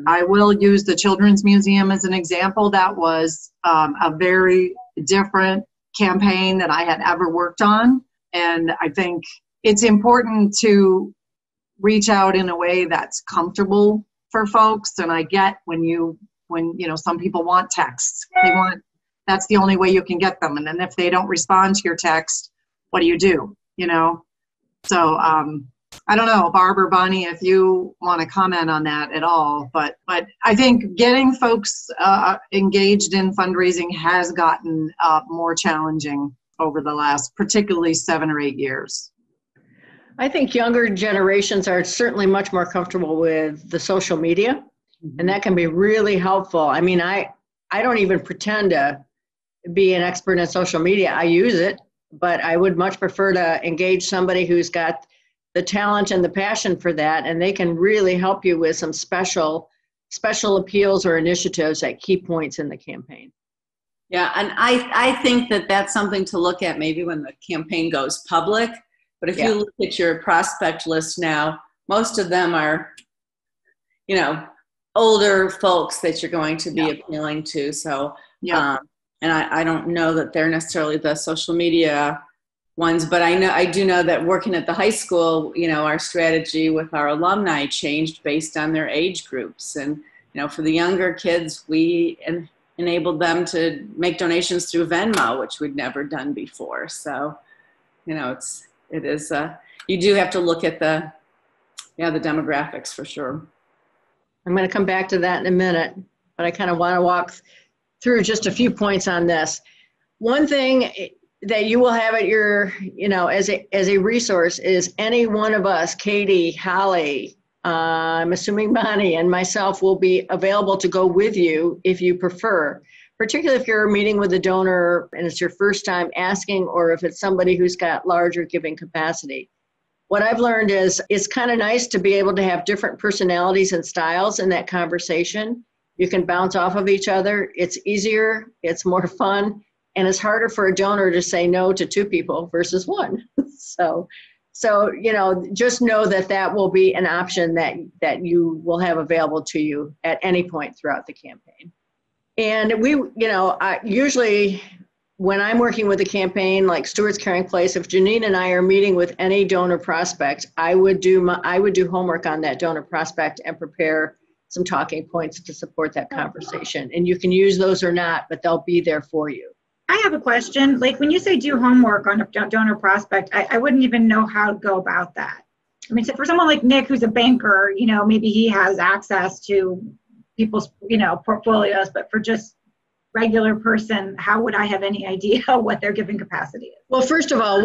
K: I will use the Children's Museum as an example. That was a very different campaign that I had ever worked on. And I think it's important to reach out in a way that's comfortable for folks. And I get when some people want texts, that's the only way you can get them. And then if they don't respond to your text, what do you do? So I don't know, Barb or Bonnie, if you want to comment on that at all, but I think getting folks engaged in fundraising has gotten more challenging over the last, particularly 7 or 8 years.
A: I think younger generations are certainly much more comfortable with the social media, and that can be really helpful. I mean, I don't even pretend to be an expert in social media. I use it, but I would much prefer to engage somebody who's got the talent and the passion for that, and they can really help you with some special appeals or initiatives at key points in the campaign.
G: Yeah, and I think that that's something to look at maybe when the campaign goes public. But if you look at your prospect list now, most of them are, older folks that you're going to be appealing to. So, and I don't know that they're necessarily the social media ones, but I do know that working at the high school, our strategy with our alumni changed based on their age groups. And, for the younger kids, we enabled them to make donations through Venmo, which we'd never done before. So, it is, you do have to look at the demographics for sure.
A: I'm going to come back to that in a minute, but I kind of want to walk through just a few points on this. One thing that you will have at your, as a resource is any one of us, Katie, Holly, I'm assuming Bonnie and myself will be available to go with you if you prefer, particularly if you're meeting with a donor and it's your first time asking, or if it's somebody who's got larger giving capacity. What I've learned is it's kind of nice to be able to have different personalities and styles in that conversation, You can bounce off of each other. It's easier, it's more fun, and it's harder for a donor to say no to 2 people versus 1. So, you know, just know that that will be an option that you will have available to you at any point throughout the campaign. And we, you know, usually when I'm working with a campaign like Stewart's Caring Place, if Janine and I are meeting with any donor prospect, I would do homework on that donor prospect and prepare some talking points to support that conversation. And you can use those or not, but they'll be there for you.
F: I have a question. Like when you say do homework on a donor prospect, I wouldn't even know how to go about that. I mean, so for someone like Nick, who's a banker, you know, maybe he has access to people's, you know, portfolios, but for just regular person, how would I have any idea what their giving capacity is?
A: Well, first of all,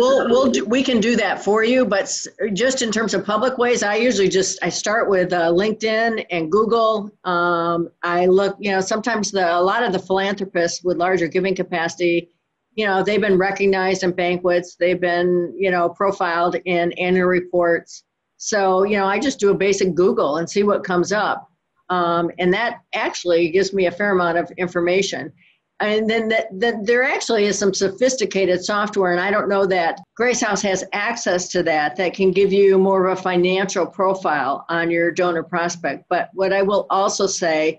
A: we can do that for you, but just in terms of public ways, I usually I start with LinkedIn and Google. I look, you know, sometimes a lot of the philanthropists with larger giving capacity, you know, they've been recognized in banquets, they've been, you know, profiled in annual reports. So, you know, I just do a basic Google and see what comes up. And that actually gives me a fair amount of information. And then there actually is some sophisticated software, and I don't know that Grace House has access to that can give you more of a financial profile on your donor prospect. But what I will also say,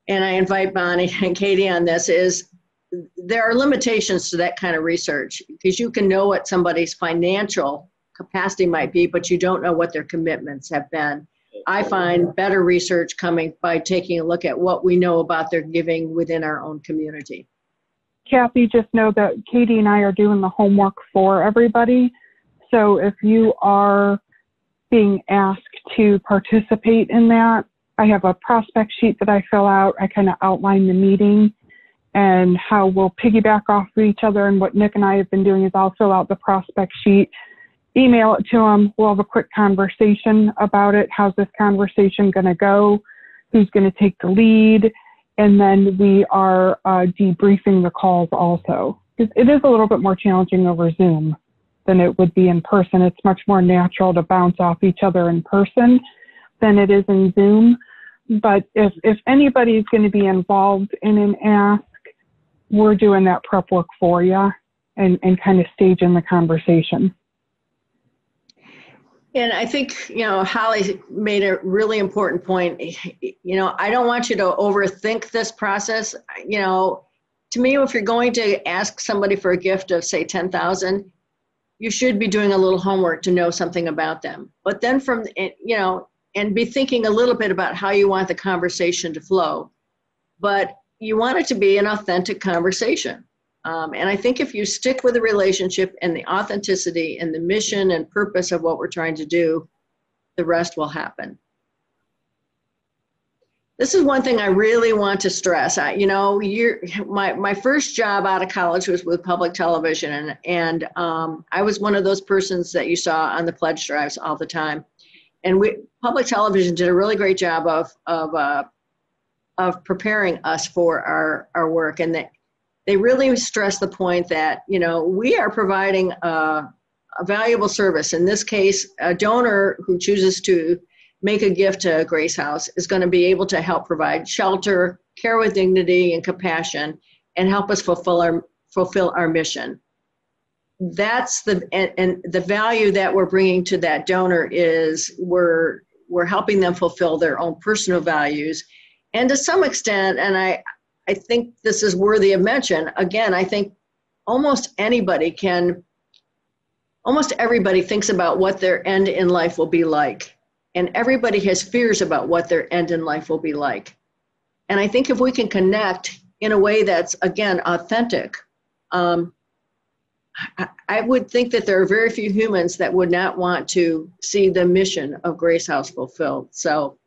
A: and I invite Bonnie and Katie on this, is there are limitations to that kind of research, because you can know what somebody's financial capacity might be, but you don't know what their commitments have been. I find better research coming by taking a look at what we know about their giving within our own community.
L: Kathy, just know that Katie and I are doing the homework for everybody. So if you are being asked to participate in that, I have a prospect sheet that I fill out. I kind of outline the meeting and how we'll piggyback off of each other. And what Nick and I have been doing is I'll fill out the prospect sheet, email it to them. We'll have a quick conversation about it. How's this conversation going to go? Who's going to take the lead? And then we are debriefing the calls also. It is a little bit more challenging over Zoom than it would be in person. It's much more natural to bounce off each other in person than it is in Zoom. But if anybody's going to be involved in an ask, we're doing that prep work for you and kind of staging the conversation.
A: And I think, you know, Holly made a really important point. You know, I don't want you to overthink this process. You know, to me, if you're going to ask somebody for a gift of, say, $10,000, you should be doing a little homework to know something about them. But then you know, and be thinking a little bit about how you want the conversation to flow. But you want it to be an authentic conversation. And I think if you stick with the relationship and the authenticity and the mission and purpose of what we're trying to do, the rest will happen. This is one thing I really want to stress. You know, my first job out of college was with public television, and I was one of those persons that you saw on the pledge drives all the time. And public television did a really great job of preparing us for our work, and that they really stress the point that, you know, we are providing a valuable service. In this case, a donor who chooses to make a gift to Grace House is going to be able to help provide shelter, care with dignity and compassion, and help us fulfill our mission. That's the value that we're bringing to that donor is we're helping them fulfill their own personal values. And to some extent, and I think this is worthy of mention, again, I think almost everybody thinks about what their end in life will be like. And everybody has fears about what their end in life will be like. And I think if we can connect in a way that's, again, authentic, I would think that there are very few humans that would not want to see the mission of Grace House fulfilled. So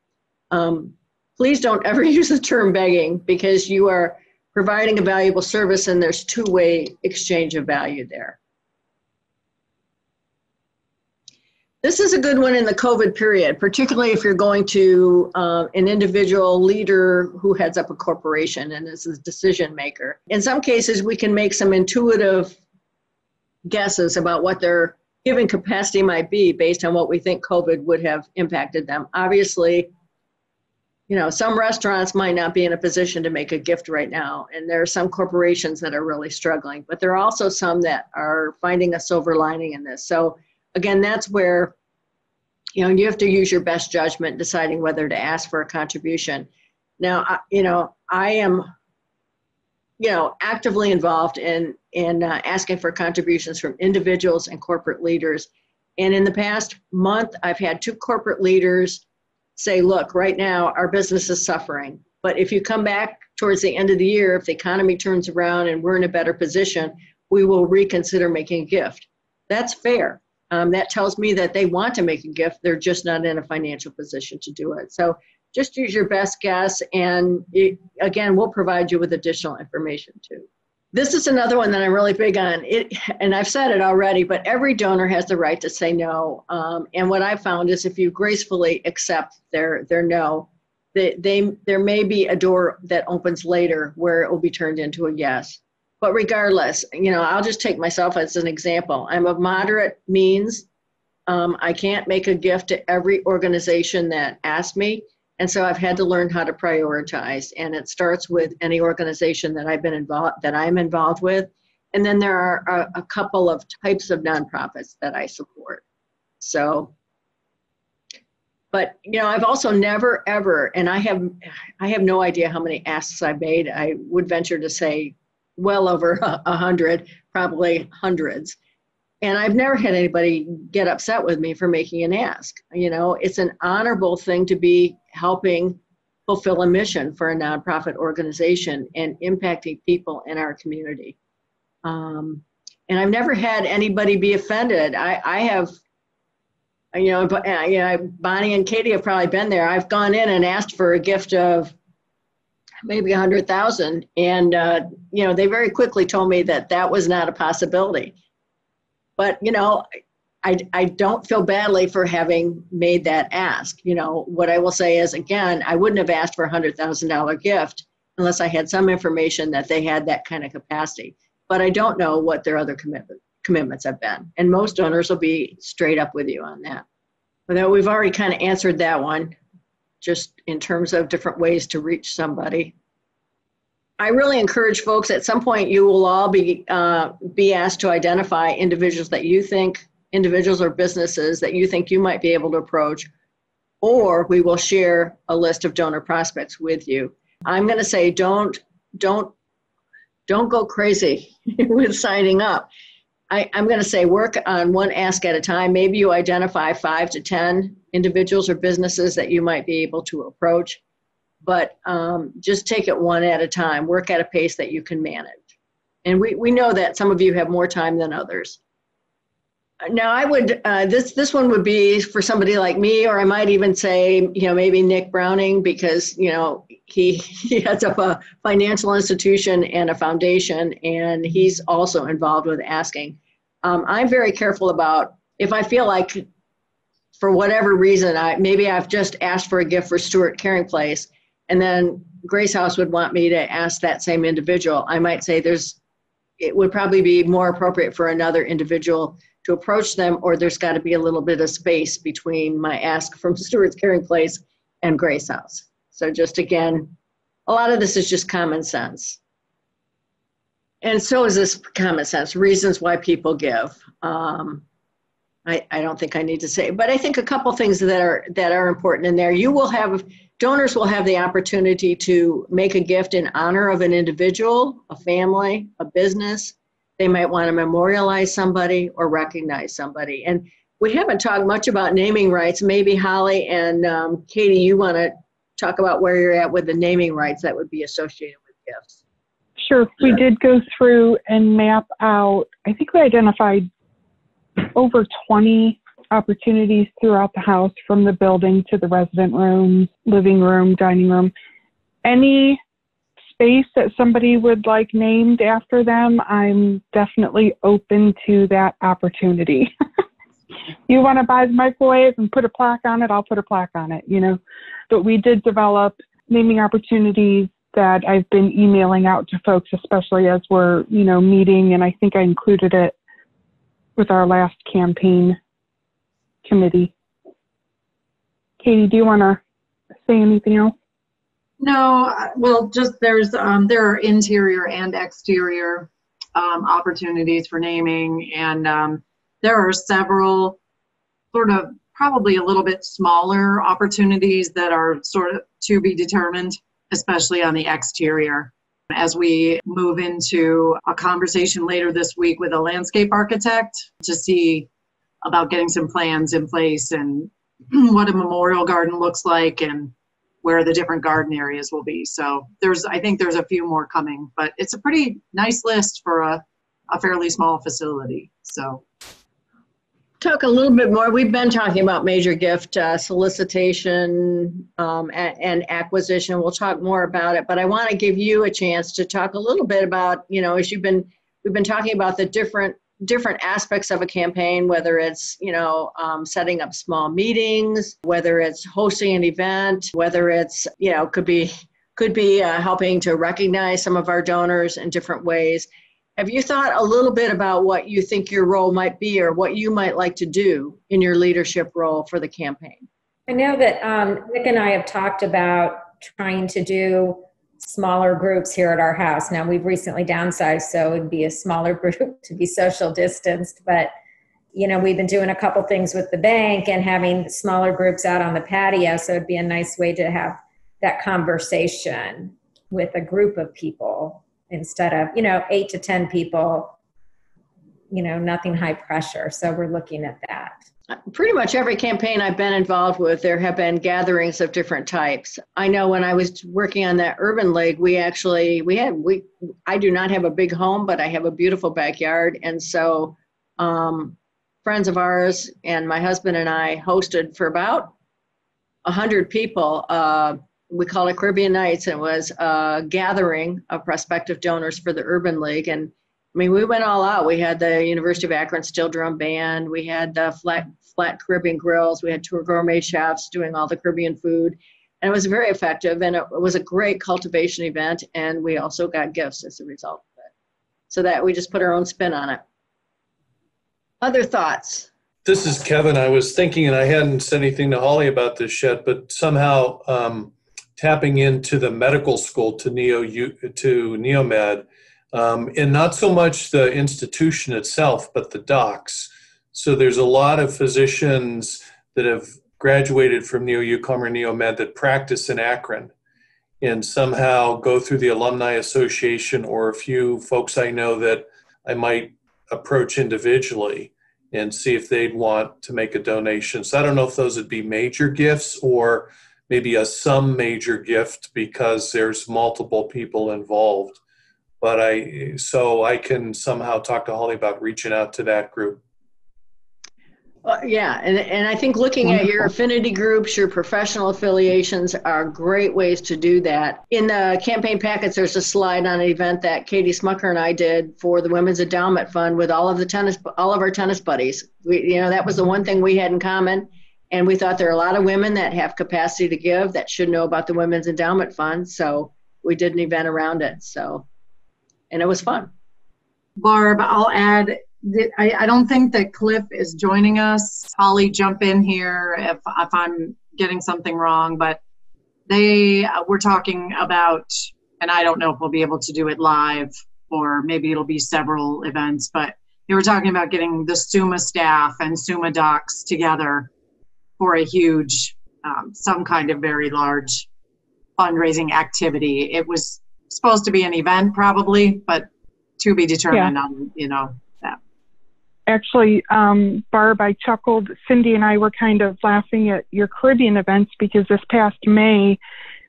A: please don't ever use the term begging, because you are providing a valuable service and there's two-way exchange of value there. This is a good one in the COVID period, particularly if you're going to an individual leader who heads up a corporation and is a decision maker. In some cases, we can make some intuitive guesses about what their giving capacity might be based on what we think COVID would have impacted them. Obviously, some restaurants might not be in a position to make a gift right now, and there are some corporations that are really struggling, but there are also some that are finding a silver lining in this. So again, that's where, you have to use your best judgment deciding whether to ask for a contribution. Now, I am, actively involved in asking for contributions from individuals and corporate leaders. And in the past month, I've had 2 corporate leaders say, look, right now our business is suffering, but if you come back towards the end of the year, if the economy turns around and we're in a better position, we will reconsider making a gift. That's fair. That tells me that they want to make a gift. They're just not in a financial position to do it. So just use your best guess. And again, we'll provide you with additional information too. This is another one that I'm really big on. And I've said it already, but every donor has the right to say no. And what I've found is if you gracefully accept their no, there may be a door that opens later where it will be turned into a yes. But regardless, I'll just take myself as an example. I'm of moderate means. I can't make a gift to every organization that asks me. And so I've had to learn how to prioritize. And it starts with any organization that I'm involved with. And then there are a couple of types of nonprofits that I support. So, but I've also never ever, and I have no idea how many asks I made. I would venture to say well over 100, probably hundreds. And I've never had anybody get upset with me for making an ask. It's an honorable thing to be helping fulfill a mission for a nonprofit organization and impacting people in our community. And I've never had anybody be offended. I have, Bonnie and Katie have probably been there. I've gone in and asked for a gift of maybe 100,000. And, they very quickly told me that was not a possibility. But, I don't feel badly for having made that ask. What I will say is, again, I wouldn't have asked for a $100,000 gift unless I had some information that they had that kind of capacity. But I don't know what their other commitments have been. And most donors will be straight up with you on that. But we've already kind of answered that one, just in terms of different ways to reach somebody. I really encourage folks, at some point you will all be asked to identify individuals or businesses that you think you might be able to approach, or we will share a list of donor prospects with you. I'm going to say don't go crazy with signing up. I'm going to say work on one ask at a time. Maybe you identify 5 to 10 individuals or businesses that you might be able to approach. But just take it one at a time. Work at a pace that you can manage. And we know that some of you have more time than others. Now, I would, this one would be for somebody like me, or I might even say, maybe Nick Browning, because, he heads up a financial institution and a foundation, and he's also involved with asking. I'm very careful about, if I feel like, for whatever reason, maybe I've just asked for a gift for Stewart Caring Place, and then Grace House would want me to ask that same individual. I might say it would probably be more appropriate for another individual to approach them, or there's got to be a little bit of space between my ask from Stewart's Caring Place and Grace House. So just again, a lot of this is just common sense. And so is this common sense, reasons why people give. I don't think I need to say, but I think a couple things that are important in there. Donors will have the opportunity to make a gift in honor of an individual, a family, a business. They might want to memorialize somebody or recognize somebody. And we haven't talked much about naming rights. Maybe Holly and Katie, you want to talk about where you're at with the naming rights that would be associated with gifts.
L: Sure. We did go through and map out, I think we identified over 20 opportunities throughout the house, from the building to the resident rooms, living room, dining room. Any space that somebody would like named after them, I'm definitely open to that opportunity. You want to buy the microwave and put a plaque on it, I'll put a plaque on it, But we did develop naming opportunities that I've been emailing out to folks, especially as we're, meeting, and I think I included it with our last campaign committee. Katie, do you want to say anything else?
K: No, well, just there are interior and exterior opportunities for naming, and there are several sort of probably a little bit smaller opportunities that are sort of to be determined, especially on the exterior. As we move into a conversation later this week with a landscape architect to see about getting some plans in place and what a memorial garden looks like and where the different garden areas will be. So I think there's a few more coming, but it's a pretty nice list for a fairly small facility. So
A: talk a little bit more. We've been talking about major gift solicitation and acquisition. We'll talk more about it, but I want to give you a chance to talk a little bit about, as we've been talking about the different aspects of a campaign, whether it's, setting up small meetings, whether it's hosting an event, whether it's, could be helping to recognize some of our donors in different ways. Have you thought a little bit about what you think your role might be or what you might like to do in your leadership role for the campaign?
H: I know that Nick and I have talked about trying to do smaller groups here at our house. Now, we've recently downsized, so it would be a smaller group to be social distanced. But, we've been doing a couple things with the bank and having smaller groups out on the patio. So it'd be a nice way to have that conversation with a group of people instead of, 8 to 10 people, nothing high pressure. So we're looking at that.
A: Pretty much every campaign I've been involved with, there have been gatherings of different types. I know when I was working on that urban league, I do not have a big home, but I have a beautiful backyard. And so friends of ours and my husband and I hosted for about 100 people. We called it Caribbean Nights, and it was a gathering of prospective donors for the Urban League. And we went all out. We had the University of Akron Steel Drum Band. We had the flat Caribbean grills. We had tour gourmet chefs doing all the Caribbean food. And it was very effective. And it was a great cultivation event. And we also got gifts as a result of it. So that we just put our own spin on it. Other thoughts?
C: This is Kevin. I was thinking, and I hadn't said anything to Holly about this yet, but somehow tapping into the medical school to Neomed, and not so much the institution itself, but the docs. So there's a lot of physicians that have graduated from NeoUCOM or Neomed that practice in Akron and somehow go through the Alumni Association or a few folks I know that I might approach individually and see if they'd want to make a donation. So I don't know if those would be major gifts or maybe some major gift because there's multiple people involved. But I can somehow talk to Holly about reaching out to that group.
A: Yeah, and I think looking at your affinity groups, your professional affiliations are great ways to do that. In the campaign packets, there's a slide on an event that Katie Smucker and I did for the Women's Endowment Fund with all of our tennis buddies. That was the one thing we had in common. And we thought there are a lot of women that have capacity to give that should know about the Women's Endowment Fund. So we did an event around it. And it was fun.
K: Barb, I'll add, I don't think that Cliff is joining us. Holly, jump in here if I'm getting something wrong, but they were talking about, and I don't know if we'll be able to do it live or maybe it'll be several events, but they were talking about getting the SUMA staff and SUMA docs together for a huge, some kind of very large fundraising activity. It was supposed to be an event probably, but to be determined on, that.
L: Actually, Barb, I chuckled. Cindy and I were kind of laughing at your Caribbean events because this past May,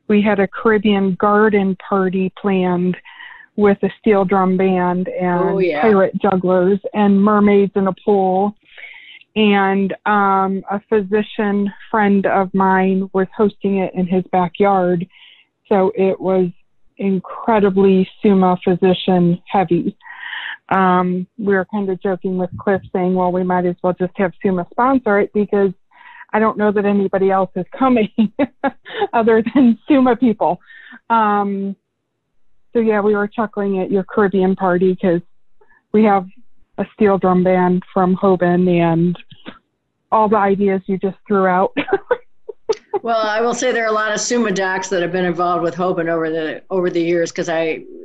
L: we had a Caribbean garden party planned with a steel drum band and pirate jugglers and mermaids in a pool. And a physician friend of mine was hosting it in his backyard. So it was incredibly SUMA physician heavy. We were kind of joking with Cliff saying, well, we might as well just have SUMA sponsor it because I don't know that anybody else is coming other than SUMA people. So yeah, we were chuckling at your Caribbean party because we have a steel drum band from Hoban and all the ideas you just threw out.
A: Well, I will say there are a lot of SUMA docs that have been involved with Hoban over the years, because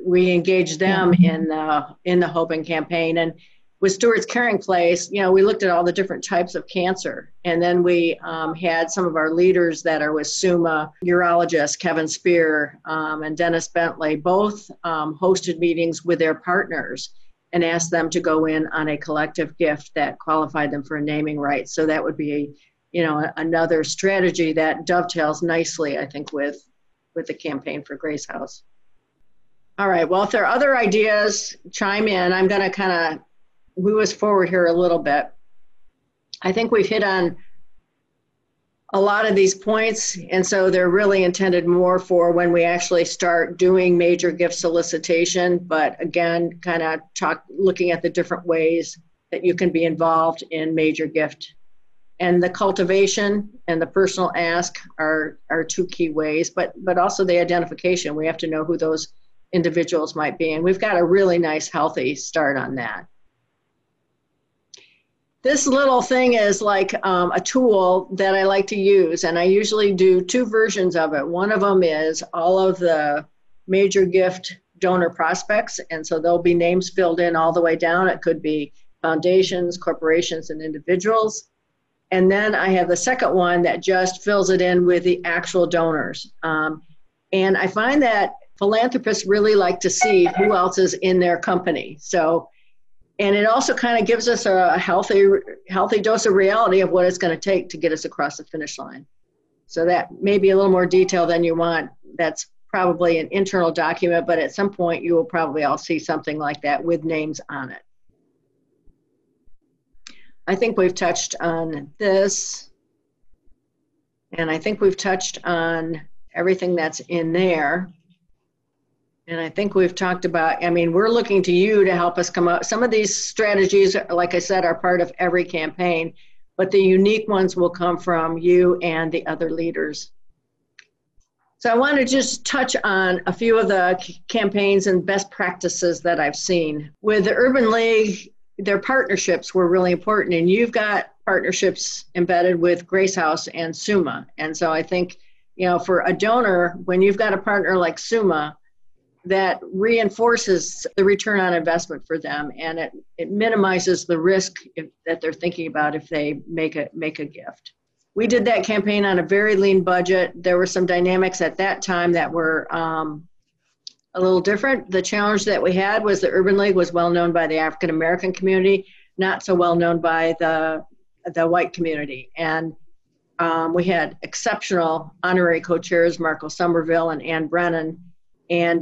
A: we engaged them in the Hoban campaign. And with Stewart's Caring Place, we looked at all the different types of cancer, and then we had some of our leaders that are with SUMA, urologist Kevin Spear and Dennis Bentley, both hosted meetings with their partners and asked them to go in on a collective gift that qualified them for a naming right. So that would be another strategy that dovetails nicely, I think, with the campaign for Grace House. All right, well, if there are other ideas, chime in. I'm going to kind of move us forward here a little bit. I think we've hit on a lot of these points, and so they're really intended more for when we actually start doing major gift solicitation. But again, kind of looking at the different ways that you can be involved in major gift. And the cultivation and the personal ask are two key ways, but also the identification. We have to know who those individuals might be, and we've got a really nice, healthy start on that. This little thing is like a tool that I like to use, and I usually do two versions of it. One of them is all of the major gift donor prospects, and so there'll be names filled in all the way down. It could be foundations, corporations, and individuals. And then I have the second one that just fills it in with the actual donors. And I find that philanthropists really like to see who else is in their company. So, and it also kind of gives us a healthy dose of reality of what it's going to take to get us across the finish line. So that may be a little more detail than you want. That's probably an internal document, but at some point you will probably all see something like that with names on it. I think we've touched on this, and I think we've touched on everything that's in there. And I think we've talked about, we're looking to you to help us come up. Some of these strategies, like I said, are part of every campaign, but the unique ones will come from you and the other leaders. So I want to just touch on a few of the campaigns and best practices that I've seen. With the Urban League, their partnerships were really important, and you've got partnerships embedded with Grace House and SUMA. And so I think, for a donor, when you've got a partner like SUMA, that reinforces the return on investment for them, and it minimizes the risk that they're thinking about if they make a gift. We did that campaign on a very lean budget. There were some dynamics at that time that were a little different. The challenge that we had was the Urban League was well known by the African American community, not so well known by the white community. And we had exceptional honorary co-chairs, Marco Somerville and Ann Brennan. And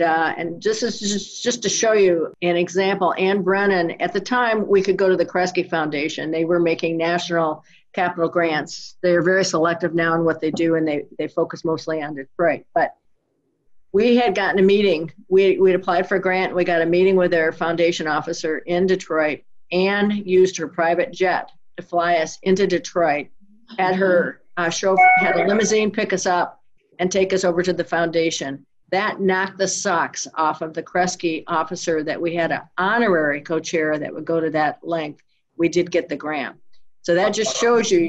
A: this is just to show you an example. Ann Brennan, at the time, we could go to the Kresge Foundation. They were making national capital grants. They're very selective now in what they do, and they focus mostly on Detroit. But we had gotten a meeting. We'd applied for a grant. We got a meeting with their foundation officer in Detroit. Ann used her private jet to fly us into Detroit, had her chauffeur, had a limousine pick us up and take us over to the foundation. That knocked the socks off of the Kresge officer that we had an honorary co-chair that would go to that length. We did get the grant. So that just shows you,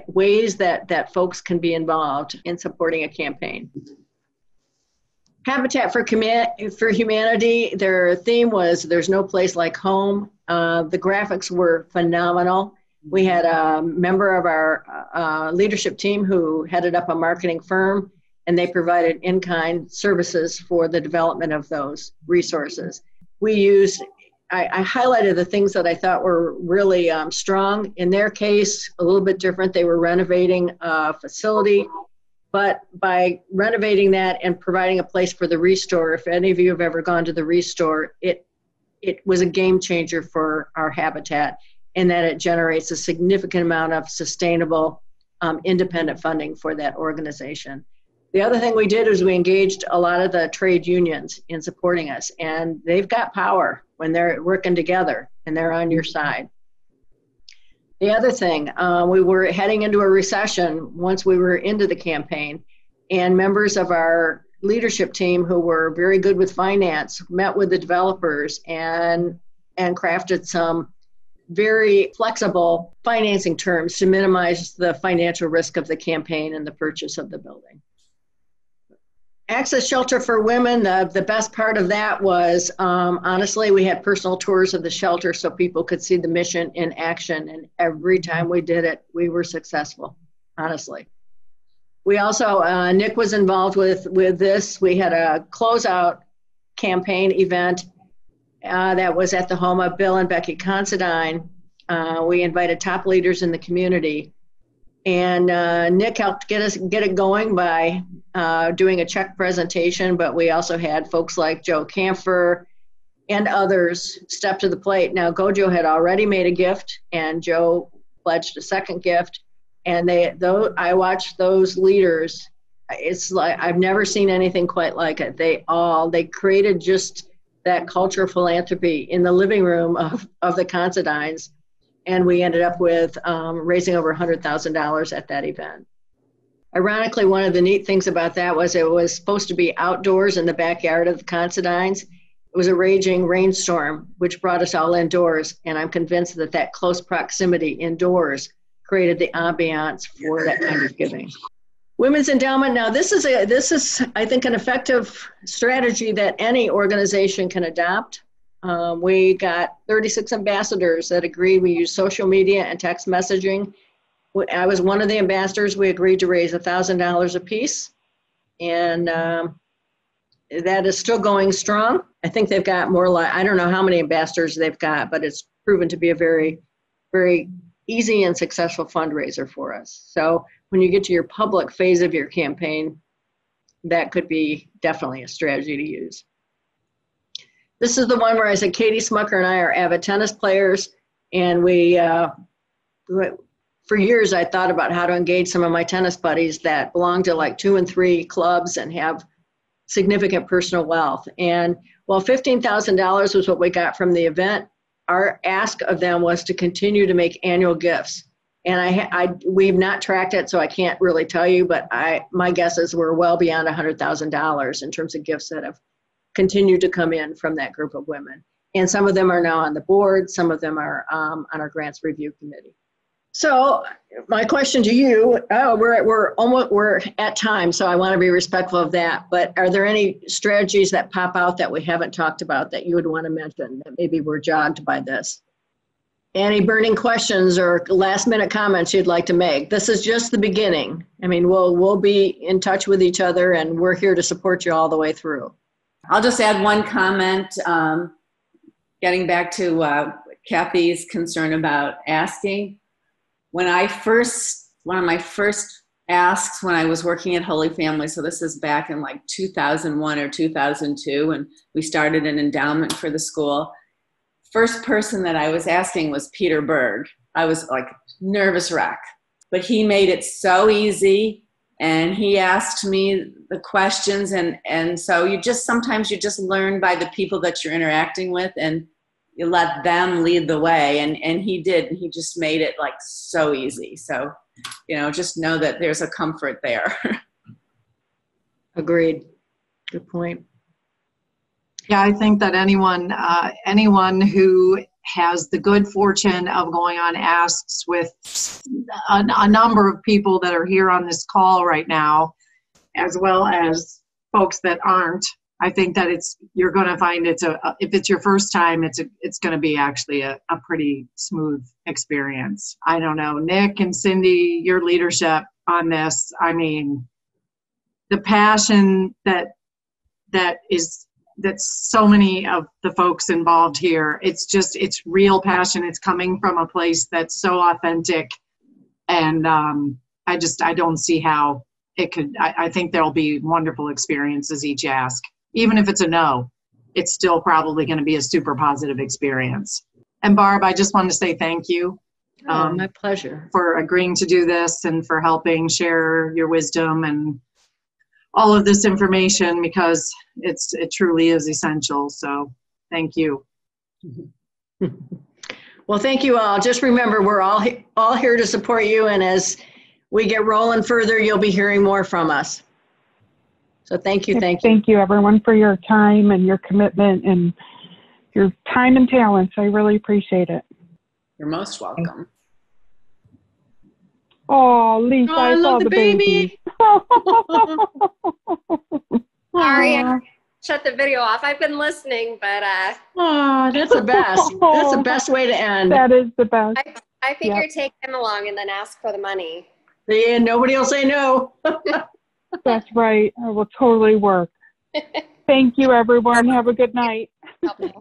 A: ways that folks can be involved in supporting a campaign. Habitat for Humanity, their theme was "There's no place like home." The graphics were phenomenal. We had a member of our leadership team who headed up a marketing firm, and they provided in-kind services for the development of those resources. I highlighted the things that I thought were really strong. In their case, a little bit different. They were renovating a facility, but by renovating that and providing a place for the Restore, if any of you have ever gone to the Restore, it was a game changer for our habitat in that it generates a significant amount of sustainable, independent funding for that organization. The other thing we did is we engaged a lot of the trade unions in supporting us, and they've got power when they're working together and they're on your side. The other thing, we were heading into a recession once we were into the campaign, and members of our leadership team who were very good with finance met with the developers and crafted some very flexible financing terms to minimize the financial risk of the campaign and the purchase of the building. Access Shelter for Women, the best part of that was, honestly, we had personal tours of the shelter so people could see the mission in action. And every time we did it, we were successful, honestly. We also, Nick was involved with this. We had a closeout campaign event that was at the home of Bill and Becky Considine. We invited top leaders in the community. And Nick helped get it going by doing a check presentation, but we also had folks like Joe Camphor and others step to the plate. Now, Gojo had already made a gift, and Joe pledged a second gift. And I watched those leaders. It's like I've never seen anything quite like it. They created just that culture of philanthropy in the living room of the Considines. And we ended up with raising over $100,000 at that event. Ironically, one of the neat things about that was it was supposed to be outdoors in the backyard of the Considines. It was a raging rainstorm, which brought us all indoors. And I'm convinced that close proximity indoors created the ambiance for that kind of giving. Women's Endowment. Now, this is, I think, an effective strategy that any organization can adopt. We got 36 ambassadors that agreed. We used social media and text messaging. I was one of the ambassadors. We agreed to raise $1,000 apiece, and that is still going strong. I think they've got more I don't know how many ambassadors they've got, but it's proven to be a very, very easy and successful fundraiser for us. So when you get to your public phase of your campaign, that could be definitely a strategy to use. This is the one where I said Katie Smucker and I are avid tennis players, and for years I thought about how to engage some of my tennis buddies that belong to like 2 and 3 clubs and have significant personal wealth. And while $15,000 was what we got from the event, our ask of them was to continue to make annual gifts. And we've not tracked it, so I can't really tell you, but my guess is we're well beyond $100,000 in terms of gifts that have continue to come in from that group of women. And some of them are now on the board, some of them are on our grants review committee. So my question to you, we're at time, so I want to be respectful of that, but are there any strategies that pop out that we haven't talked about that you would want to mention that maybe were jogged by this? Any burning questions or last minute comments you'd like to make? This is just the beginning. I mean, we'll be in touch with each other, and we're here to support you all the way through.
G: I'll just add one comment, getting back to Kathy's concern about asking. One of my first asks when I was working at Holy Family, so this is back in like 2001 or 2002, and we started an endowment for the school. First person that I was asking was Peter Berg. I was like nervous wreck, but he made it so easy. And he asked me the questions, and so sometimes you just learn by the people that you're interacting with, and you let them lead the way, and he did, and he just made it like so easy. So, just know that there's a comfort there.
A: Agreed. Good point.
K: Yeah, I think that anyone who has the good fortune of going on asks with a number of people that are here on this call right now, as well as folks that aren't. I think that you're going to find if it's your first time, it's going to be actually a pretty smooth experience. I don't know, Nick and Cindy, your leadership on this. I mean, the passion that so many of the folks involved here, it's real passion. It's coming from a place that's so authentic. And I don't see how it could, I think there'll be wonderful experiences each ask. Even if it's a no, it's still probably going to be a super positive experience. And Barb, I just want to say thank you.
A: My pleasure.
K: For agreeing to do this and for helping share your wisdom and all of this information, because it truly is essential. So thank you.
A: Well, thank you all. Just remember, we're all here to support you. And as we get rolling further, you'll be hearing more from us. So thank you.
L: Thank you, everyone, for your time and your commitment and your time and talents. I really appreciate it.
G: You're most welcome.
L: Oh, Lisa, I love the baby.
M: Sorry, I shut the video off. I've been listening, but
A: oh, that's the best. That's the best way to end.
L: That is the best.
M: I figure take him along and then ask for the money.
A: Yeah, nobody will say no.
L: That's right. It will totally work. Thank you, everyone. Have a good night.
M: Okay.